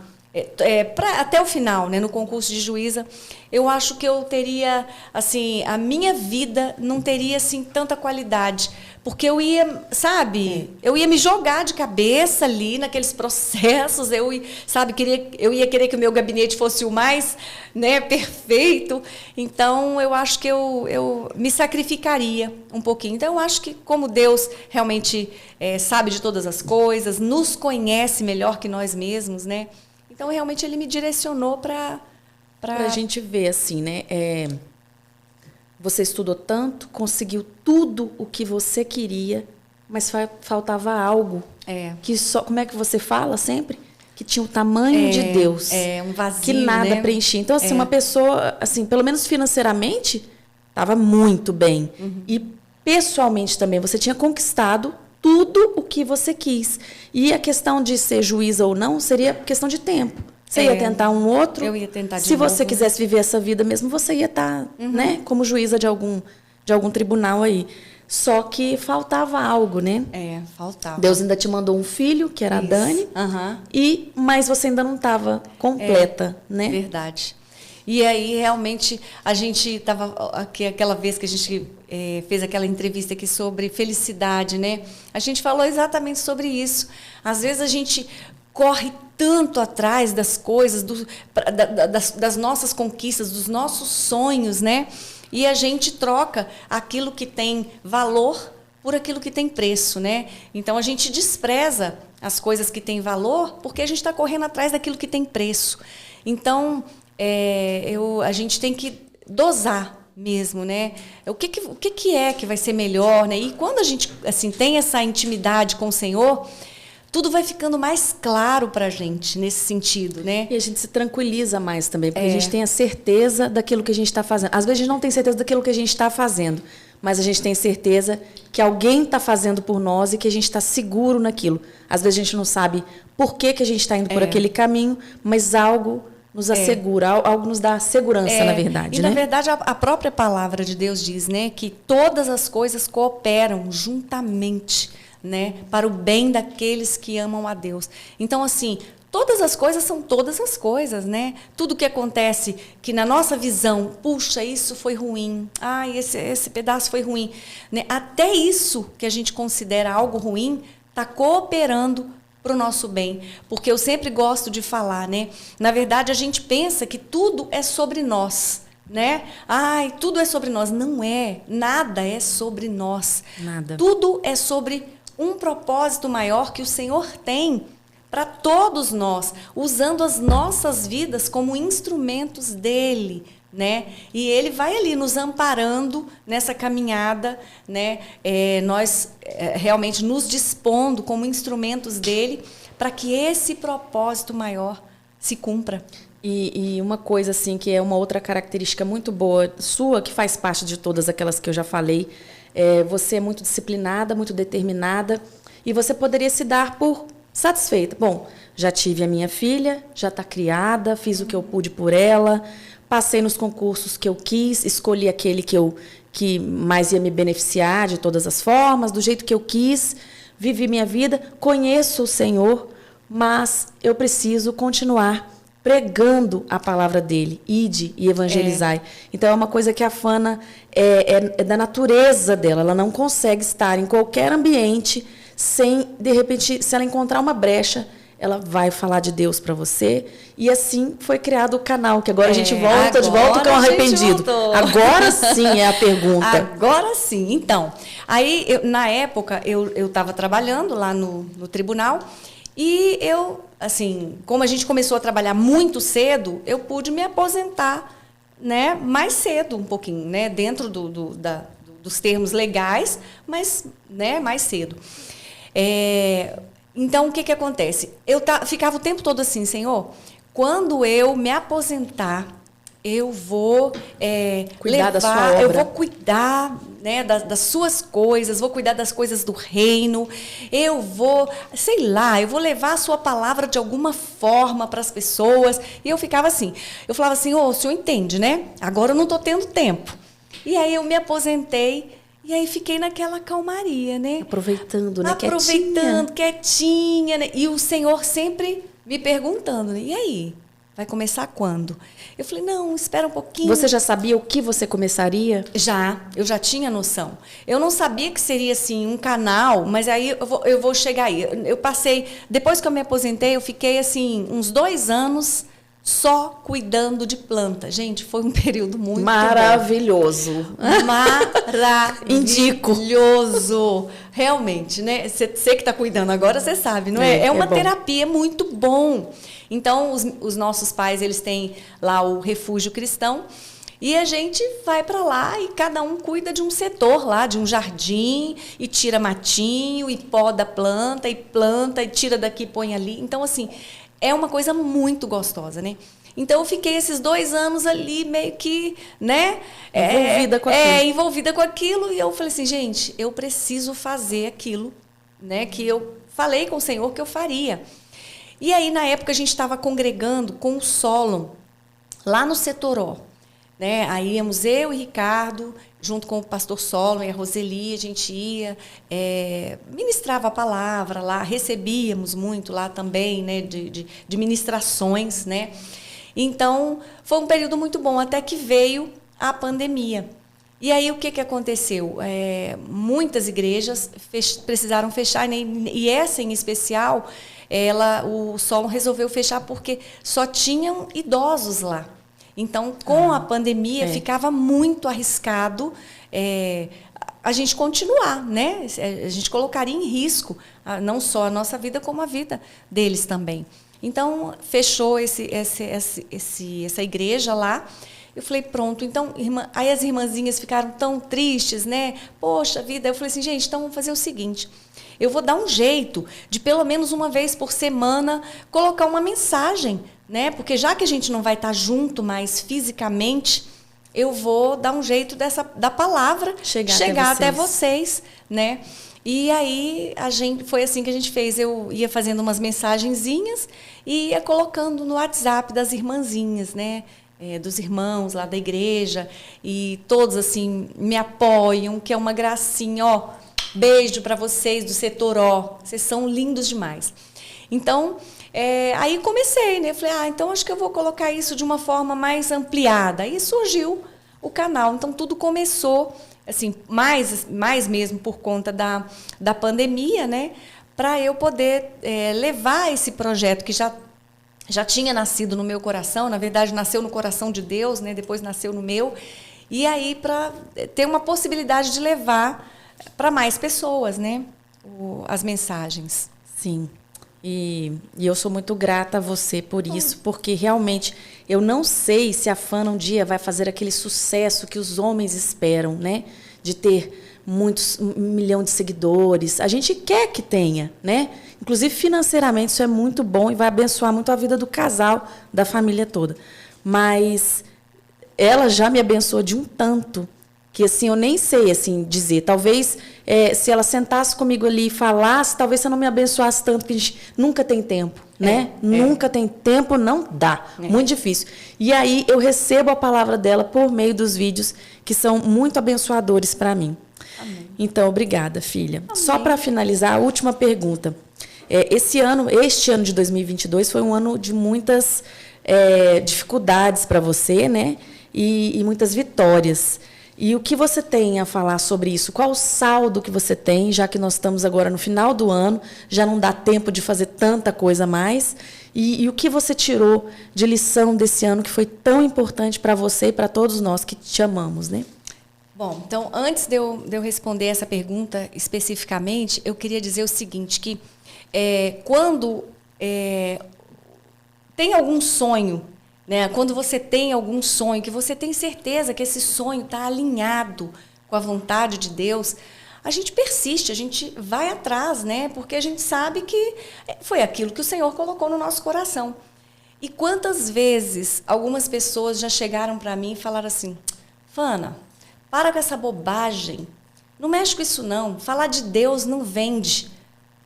até o final, né, no concurso de juíza, eu acho que eu teria, assim, a minha vida não teria, assim, tanta qualidade, porque eu ia, sabe, eu ia me jogar de cabeça ali naqueles processos, eu ia querer que o meu gabinete fosse o mais, né, perfeito, então eu acho que eu me sacrificaria um pouquinho. Então eu acho que como Deus realmente sabe de todas as coisas, nos conhece melhor que nós mesmos, né? Então, realmente, ele me direcionou para a gente ver, assim, né? Você estudou tanto, conseguiu tudo o que você queria, mas faltava algo. Que só, como é que você fala sempre? Que tinha o tamanho de Deus. Um vazio, que nada, né, preenchia. Então, assim, uma pessoa, assim, pelo menos financeiramente, estava muito bem. Uhum. E pessoalmente também, você tinha conquistado tudo o que você quis. E a questão de ser juíza ou não seria questão de tempo. Você ia tentar um outro. Eu ia tentar de Se novo, você quisesse viver essa vida mesmo, você ia estar, né, como juíza de algum tribunal aí. Só que faltava algo, né? Faltava. Deus ainda te mandou um filho, que era a Dani, mas você ainda não estava completa, né? Verdade. E aí, realmente, a gente estava... Aquela vez que a gente fez aquela entrevista aqui sobre felicidade, né? A gente falou exatamente sobre isso. Às vezes, a gente corre tanto atrás das coisas, das nossas conquistas, dos nossos sonhos, né? E a gente troca aquilo que tem valor por aquilo que tem preço, né? Então, a gente despreza as coisas que têm valor porque a gente está correndo atrás daquilo que tem preço. Então... a gente tem que dosar mesmo, né? O que é que vai ser melhor, né? E quando a gente assim tem essa intimidade com o Senhor, tudo vai ficando mais claro para a gente nesse sentido, né? E a gente se tranquiliza mais também, porque a gente tem a certeza daquilo que a gente está fazendo. Às vezes a gente não tem certeza daquilo que a gente está fazendo, mas a gente tem certeza que alguém está fazendo por nós e que a gente está seguro naquilo. Às vezes a gente não sabe por que a gente está indo por aquele caminho, mas algo nos assegura, algo nos dá segurança, na verdade. E, na verdade, a própria palavra de Deus diz, né, que todas as coisas cooperam juntamente, né, para o bem daqueles que amam a Deus. Então, assim, todas as coisas são todas as coisas, né? Tudo que acontece que na nossa visão, puxa, isso foi ruim, esse pedaço foi ruim, né? Até isso que a gente considera algo ruim está cooperando para o nosso bem, porque eu sempre gosto de falar, né? Na verdade, a gente pensa que tudo é sobre nós, né? Tudo é sobre nós. Não é. Nada é sobre nós. Nada. Tudo é sobre um propósito maior que o Senhor tem para todos nós, usando as nossas vidas como instrumentos dele, né? E ele vai ali nos amparando nessa caminhada, né? Nós realmente nos dispondo como instrumentos dele para que esse propósito maior se cumpra. E uma coisa assim que é uma outra característica muito boa sua, que faz parte de todas aquelas que eu já falei, você é muito disciplinada, muito determinada, e você poderia se dar por satisfeita. Bom, já tive a minha filha, já está criada, fiz o que eu pude por ela, passei nos concursos que eu quis, escolhi aquele que mais ia me beneficiar de todas as formas, do jeito que eu quis, vivi minha vida, conheço o Senhor, mas eu preciso continuar pregando a palavra dele, ide e evangelizai. Então, é uma coisa que a Fana é da natureza dela, ela não consegue estar em qualquer ambiente sem, de repente, se ela encontrar uma brecha, ela vai falar de Deus para você. E assim foi criado o canal, que agora a gente volta de volta com o arrependido. Agora sim é a pergunta. Agora sim. Então, aí, na época, eu estava trabalhando lá no tribunal e eu, assim, como a gente começou a trabalhar muito cedo, eu pude me aposentar, né, mais cedo um pouquinho, né, dentro dos termos legais, mas, né, mais cedo. Então, o que acontece? Eu ficava o tempo todo assim, Senhor, quando eu me aposentar, eu vou cuidar da sua obra. Eu vou cuidar, né, das suas coisas, vou cuidar das coisas do reino, eu vou, sei lá, eu vou levar a sua palavra de alguma forma para as pessoas. E eu ficava assim, eu falava assim, o senhor entende, né? Agora eu não estou tendo tempo. E aí eu me aposentei e aí fiquei naquela calmaria, né? Aproveitando, né? Aproveitando, quietinha, né? E o Senhor sempre me perguntando, né? E aí? Vai começar quando? Eu falei, não, espera um pouquinho. Você já sabia o que você começaria? Eu já tinha noção. Eu não sabia que seria assim um canal, mas aí eu vou chegar aí. Eu passei, depois que eu me aposentei, eu fiquei assim uns 2 anos só cuidando de planta. Gente, foi um período muito maravilhoso. Indico. Maravilhoso. Realmente, né? Você que está cuidando agora, você sabe, não é? É uma terapia muito bom. Então, os nossos pais, eles têm lá o refúgio cristão e a gente vai para lá e cada um cuida de um setor lá, de um jardim, e tira matinho, e poda a planta, e tira daqui, põe ali. Então, assim, é uma coisa muito gostosa, né? Então, eu fiquei esses 2 anos ali meio que, né? Envolvida com aquilo. Envolvida com aquilo. E eu falei assim, gente, eu preciso fazer aquilo, né? Que eu falei com o Senhor que eu faria. E aí, na época, a gente estava congregando com o Solon, lá no Setoró. Né? Aí íamos eu e Ricardo, junto com o pastor Solon e a Roseli, a gente ia, ministrava a palavra lá, recebíamos muito lá também, né? de ministrações. Né? Então, foi um período muito bom, até que veio a pandemia. E aí, o que aconteceu? Muitas igrejas precisaram fechar, né? E essa em especial... o Solon resolveu fechar porque só tinham idosos lá. Então, com a pandemia, ficava muito arriscado a gente continuar, né? A gente colocaria em risco não só a nossa vida, como a vida deles também. Então, fechou essa igreja lá. Eu falei, pronto, então, aí as irmãzinhas ficaram tão tristes, né? Poxa vida, eu falei assim, gente, então vamos fazer o seguinte, eu vou dar um jeito de, pelo menos uma vez por semana, colocar uma mensagem, né? Porque já que a gente não vai estar junto mais fisicamente, eu vou dar um jeito da palavra chegar até vocês, né? E aí, foi assim que a gente fez. Eu ia fazendo umas mensagenzinhas e ia colocando no WhatsApp das irmãzinhas, né? Dos irmãos lá da igreja, e todos assim me apoiam, que é uma gracinha, ó, beijo para vocês do Setoró, vocês são lindos demais. Então, aí comecei, né? Falei, então acho que eu vou colocar isso de uma forma mais ampliada. Aí surgiu o canal. Então, tudo começou, assim, mais mesmo por conta da pandemia, né? Para eu poder levar esse projeto que já tinha nascido no meu coração, na verdade, nasceu no coração de Deus, né? Depois nasceu no meu, e aí para ter uma possibilidade de levar para mais pessoas, né? As mensagens. Sim, e eu sou muito grata a você por isso, porque realmente eu não sei se a Fana um dia vai fazer aquele sucesso que os homens esperam, né? De ter 1 milhão de seguidores. A gente quer que tenha, né? Inclusive, financeiramente, isso é muito bom e vai abençoar muito a vida do casal, da família toda. Mas ela já me abençoou de um tanto que, assim, eu nem sei assim, dizer. Talvez, se ela sentasse comigo ali e falasse, talvez você não me abençoasse tanto, porque a gente nunca tem tempo, né? Nunca tem tempo, não dá. Muito difícil. E aí, eu recebo a palavra dela por meio dos vídeos, que são muito abençoadores para mim. Amém. Então, obrigada, filha. Amém. Só para finalizar, a última pergunta. Este ano de 2022 foi um ano de muitas dificuldades para você, né? E muitas vitórias. E o que você tem a falar sobre isso? Qual o saldo que você tem, já que nós estamos agora no final do ano, já não dá tempo de fazer tanta coisa mais? E o que você tirou de lição desse ano que foi tão importante para você e para todos nós que te amamos, né? Bom, então, antes de eu responder essa pergunta especificamente, eu queria dizer o seguinte, que quando tem algum sonho, né? Quando você tem algum sonho, que você tem certeza que esse sonho está alinhado com a vontade de Deus, a gente persiste, a gente vai atrás, né? Porque a gente sabe que foi aquilo que o Senhor colocou no nosso coração. E quantas vezes algumas pessoas já chegaram para mim e falaram assim, Fana, para com essa bobagem, não mexe com isso não, falar de Deus não vende.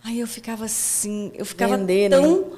Aí eu ficava assim, tão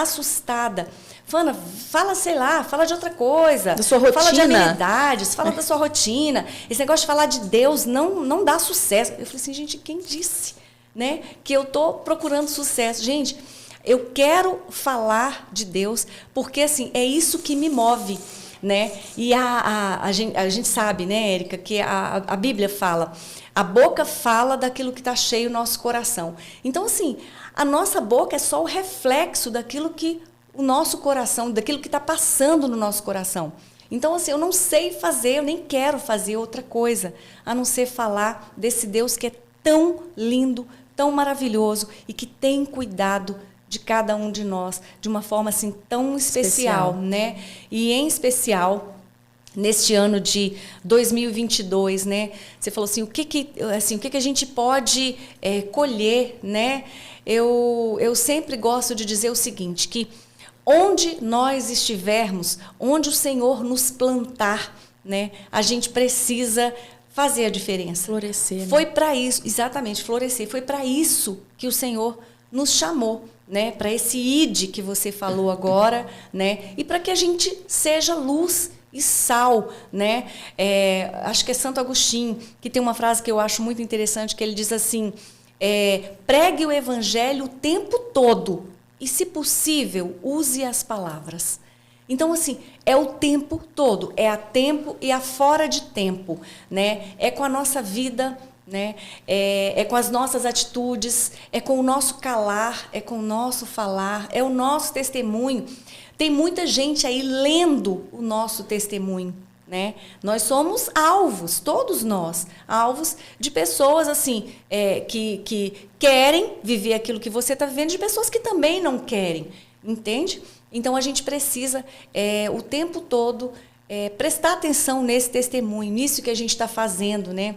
assustada. Fana, fala, sei lá, fala de outra coisa. Da sua rotina. Fala de habilidades, fala da sua rotina. Esse negócio de falar de Deus não dá sucesso. Eu falei assim, gente, quem disse, né, que eu estou procurando sucesso? Gente, eu quero falar de Deus, porque assim, é isso que me move, né? E a gente sabe, né, Érica, que a Bíblia fala, a boca fala daquilo que está cheio no nosso coração. Então, assim, a nossa boca é só o reflexo daquilo que o nosso coração, daquilo que está passando no nosso coração. Então, assim, eu não sei fazer, eu nem quero fazer outra coisa, a não ser falar desse Deus que é tão lindo, tão maravilhoso e que tem cuidado de cada um de nós de uma forma assim tão especial, né? E em especial neste ano de 2022, né? Você falou assim, o que a gente pode colher, né? Eu sempre gosto de dizer o seguinte, que onde nós estivermos, onde o Senhor nos plantar, né? A gente precisa fazer a diferença. Florescer. Né? Foi para isso, exatamente, florescer. Foi para isso que o Senhor nos chamou, né? Para esse ide que você falou agora, né? E para que a gente seja luz e sal, né? Acho que é Santo Agostinho que tem uma frase que eu acho muito interessante, que ele diz assim, pregue o evangelho o tempo todo e, se possível, use as palavras. Então, assim, é o tempo todo, é a tempo e a fora de tempo, né? É com a nossa vida, né? É com as nossas atitudes, é com o nosso calar, é com o nosso falar, é o nosso testemunho. Tem muita gente aí lendo o nosso testemunho, né? Nós somos alvos, todos nós, alvos de pessoas assim que querem viver aquilo que você está vivendo, de pessoas que também não querem, entende? Então a gente precisa o tempo todo prestar atenção nesse testemunho, nisso que a gente está fazendo, né?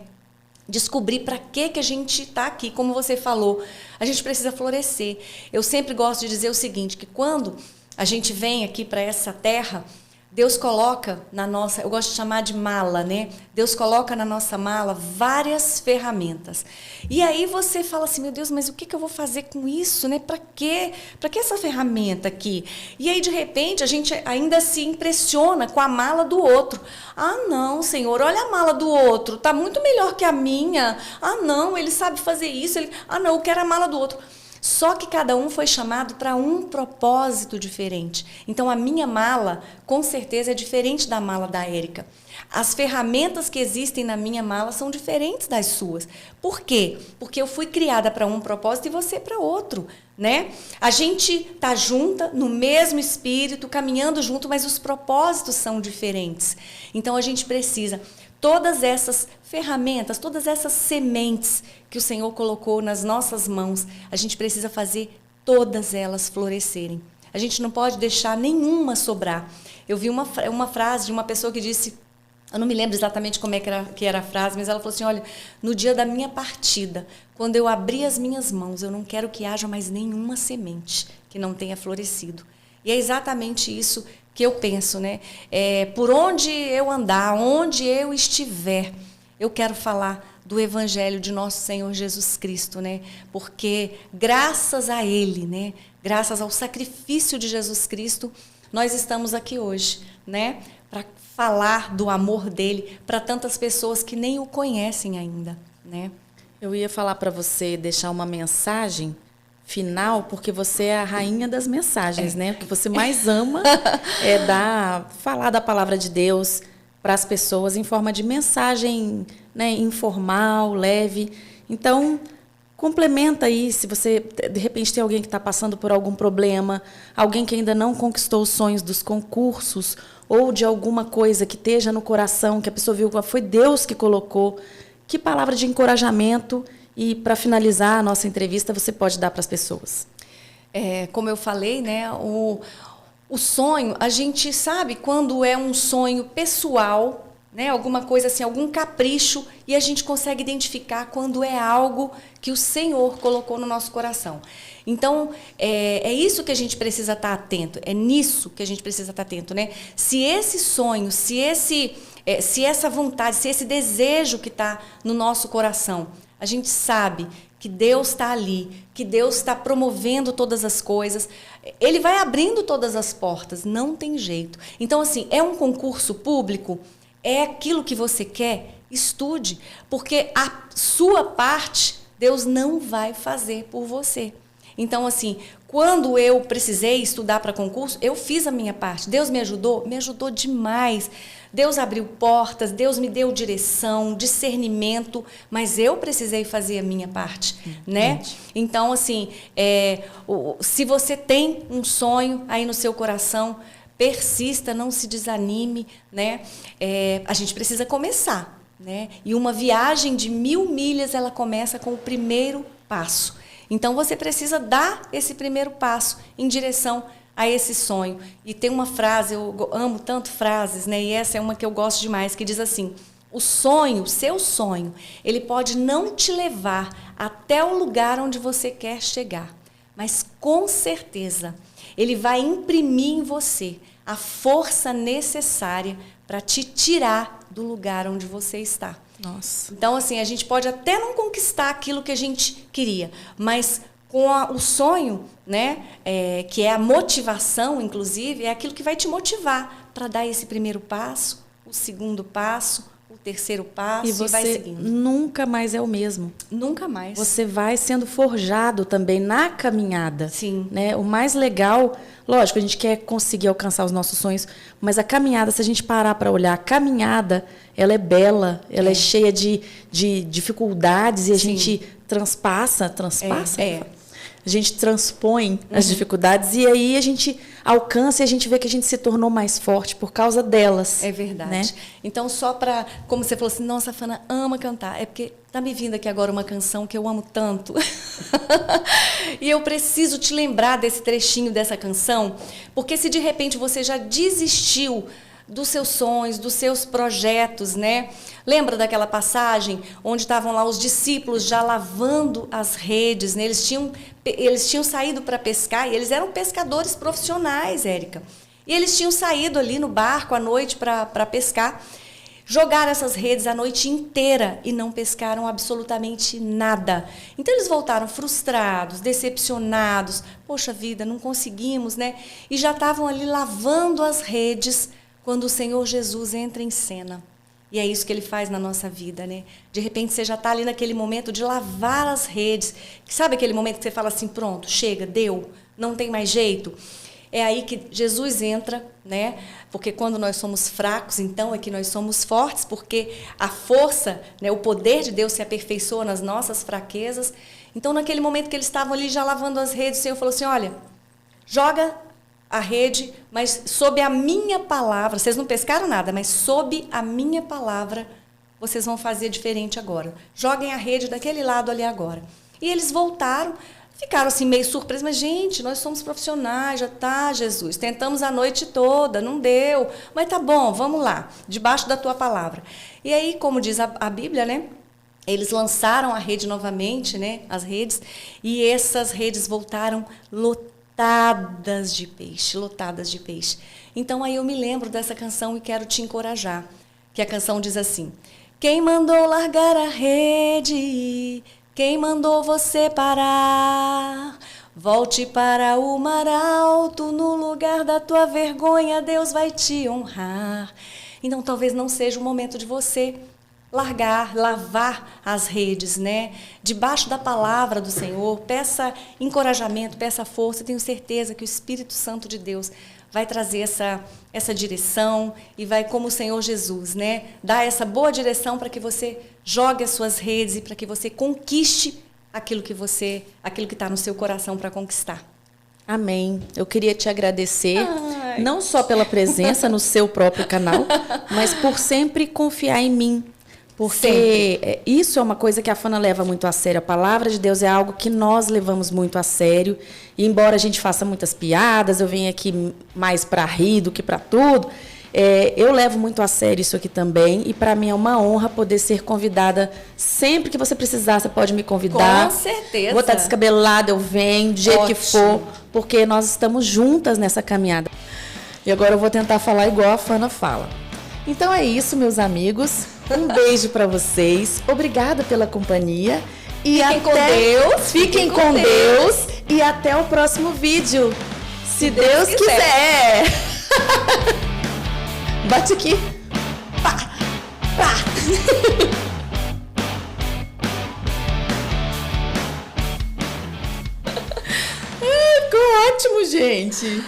Descobrir para que a gente está aqui, como você falou, a gente precisa florescer. Eu sempre gosto de dizer o seguinte, que quando a gente vem aqui para essa terra, Deus coloca na nossa, eu gosto de chamar de mala, né? Deus coloca na nossa mala várias ferramentas. E aí você fala assim, meu Deus, mas o que eu vou fazer com isso, né? Para quê? Para que essa ferramenta aqui? E aí, de repente, a gente ainda se impressiona com a mala do outro. Ah, não, Senhor, olha a mala do outro, tá muito melhor que a minha. Ah, não, ele sabe fazer isso. Ah, não, eu quero a mala do outro. Só que cada um foi chamado para um propósito diferente. Então, a minha mala, com certeza, é diferente da mala da Érica. As ferramentas que existem na minha mala são diferentes das suas. Por quê? Porque eu fui criada para um propósito e você para outro, né? A gente está junta, no mesmo espírito, caminhando junto, mas os propósitos são diferentes. Então, a gente precisa... Todas essas ferramentas, todas essas sementes que o Senhor colocou nas nossas mãos, a gente precisa fazer todas elas florescerem. A gente não pode deixar nenhuma sobrar. Eu vi uma frase de uma pessoa que disse, eu não me lembro exatamente como que era a frase, mas ela falou assim, olha, no dia da minha partida, quando eu abrir as minhas mãos, eu não quero que haja mais nenhuma semente que não tenha florescido. E é exatamente isso que eu penso, né? Por onde eu andar, onde eu estiver, eu quero falar do Evangelho de nosso Senhor Jesus Cristo, né? Porque graças a Ele, né? Graças ao sacrifício de Jesus Cristo, nós estamos aqui hoje, né? Para falar do amor dele para tantas pessoas que nem o conhecem ainda, né? Eu ia falar para você deixar uma mensagem final, porque você é a rainha das mensagens, né? O que você mais ama é falar da palavra de Deus para as pessoas em forma de mensagem, né, informal, leve. Então, complementa aí, se você, de repente, tem alguém que está passando por algum problema, alguém que ainda não conquistou os sonhos dos concursos, ou de alguma coisa que esteja no coração, que a pessoa viu que foi Deus que colocou, que palavra de encorajamento. E, para finalizar a nossa entrevista, você pode dar para as pessoas? Como eu falei, né, o sonho, a gente sabe quando é um sonho pessoal, né, alguma coisa assim, algum capricho, e a gente consegue identificar quando é algo que o Senhor colocou no nosso coração. Então, é isso que a gente precisa estar atento, é nisso que a gente precisa estar atento, né? Se esse sonho, se essa vontade, se esse desejo que está no nosso coração, a gente sabe que Deus está ali, que Deus está promovendo todas as coisas. Ele vai abrindo todas as portas, não tem jeito. Então, assim, é um concurso público, é aquilo que você quer, estude, porque a sua parte Deus não vai fazer por você. Então, assim, quando eu precisei estudar para concurso, eu fiz a minha parte. Deus me ajudou demais. Deus abriu portas, Deus me deu direção, discernimento, mas eu precisei fazer a minha parte, né? Então, assim, se você tem um sonho aí no seu coração, persista, não se desanime, né? A gente precisa começar, né? E uma viagem de 1000 milhas, ela começa com o primeiro passo. Então, você precisa dar esse primeiro passo em direção a esse sonho. E tem uma frase, eu amo tanto frases, né? E essa é uma que eu gosto demais, que diz assim: o sonho, seu sonho, ele pode não te levar até o lugar onde você quer chegar, mas com certeza ele vai imprimir em você a força necessária para te tirar do lugar onde você está. Nossa. Então, assim, a gente pode até não conquistar aquilo que a gente queria, mas com o sonho, né, que é a motivação, inclusive, é aquilo que vai te motivar para dar esse primeiro passo, o segundo passo, o terceiro passo e vai seguindo. Nunca mais é o mesmo. Nunca mais. Você vai sendo forjado também na caminhada. Sim. Né? O mais legal, lógico, a gente quer conseguir alcançar os nossos sonhos, mas a caminhada, se a gente parar para olhar, a caminhada, ela é bela, ela é cheia de dificuldades e a gente transpassa? A gente transpõe as dificuldades e aí a gente alcança e a gente vê que a gente se tornou mais forte por causa delas. É verdade. Né? Então, só para, como você falou assim, nossa, a Fana ama cantar. É porque tá me vindo aqui agora uma canção que eu amo tanto. E eu preciso te lembrar desse trechinho dessa canção, porque se de repente você já desistiu dos seus sonhos, dos seus projetos, né? Lembra daquela passagem onde estavam lá os discípulos já lavando as redes, né? Eles tinham saído para pescar e eles eram pescadores profissionais, Érica. E eles tinham saído ali no barco à noite para pescar, jogaram essas redes a noite inteira e não pescaram absolutamente nada. Então eles voltaram frustrados, decepcionados. Poxa vida, não conseguimos, né? E já estavam ali lavando as redes quando o Senhor Jesus entra em cena. E é isso que Ele faz na nossa vida, né? De repente você já está ali naquele momento de lavar as redes. Sabe aquele momento que você fala assim, pronto, chega, deu, não tem mais jeito? É aí que Jesus entra, né? Porque quando nós somos fracos, então é que nós somos fortes, porque a força, né, o poder de Deus se aperfeiçoa nas nossas fraquezas. Então, naquele momento que eles estavam ali já lavando as redes, o Senhor falou assim, olha, joga a rede, mas sob a minha palavra, vocês não pescaram nada, mas sob a minha palavra, vocês vão fazer diferente agora. Joguem a rede daquele lado ali agora. E eles voltaram, ficaram assim meio surpresos, mas gente, nós somos profissionais, já tá, Jesus, tentamos a noite toda, não deu, mas tá bom, vamos lá, debaixo da tua palavra. E aí, como diz a Bíblia, né? Eles lançaram a rede novamente, né? As redes, e essas redes voltaram lotadas de peixe. Então, aí eu me lembro dessa canção e quero te encorajar. Que a canção diz assim: quem mandou largar a rede? Quem mandou você parar? Volte para o mar alto, no lugar da tua vergonha, Deus vai te honrar. Então, talvez não seja o momento de você lavar as redes, né? Debaixo da palavra do Senhor, peça encorajamento, peça força. Tenho certeza que o Espírito Santo de Deus vai trazer essa direção e vai, como o Senhor Jesus, né? Dar essa boa direção para que você jogue as suas redes e para que você conquiste aquilo que está no seu coração para conquistar. Amém. Eu queria te agradecer, não só pela presença no seu próprio canal, mas por sempre confiar em mim. Porque isso é uma coisa que a Fana leva muito a sério. A palavra de Deus é algo que nós levamos muito a sério. E embora a gente faça muitas piadas, eu venho aqui mais para rir do que para tudo, eu levo muito a sério isso aqui também. E para mim é uma honra poder ser convidada. Sempre que você precisar, você pode me convidar. Com certeza. Vou estar descabelada, eu venho, do jeito que for. Porque nós estamos juntas nessa caminhada. E agora eu vou tentar falar igual a Fana fala. Então é isso, meus amigos. Um beijo para vocês. Obrigada pela companhia. E Fiquem com Deus. Fiquem com Deus. E até o próximo vídeo. Se Deus quiser. Bate aqui. Pá, pá. Ficou ótimo, gente.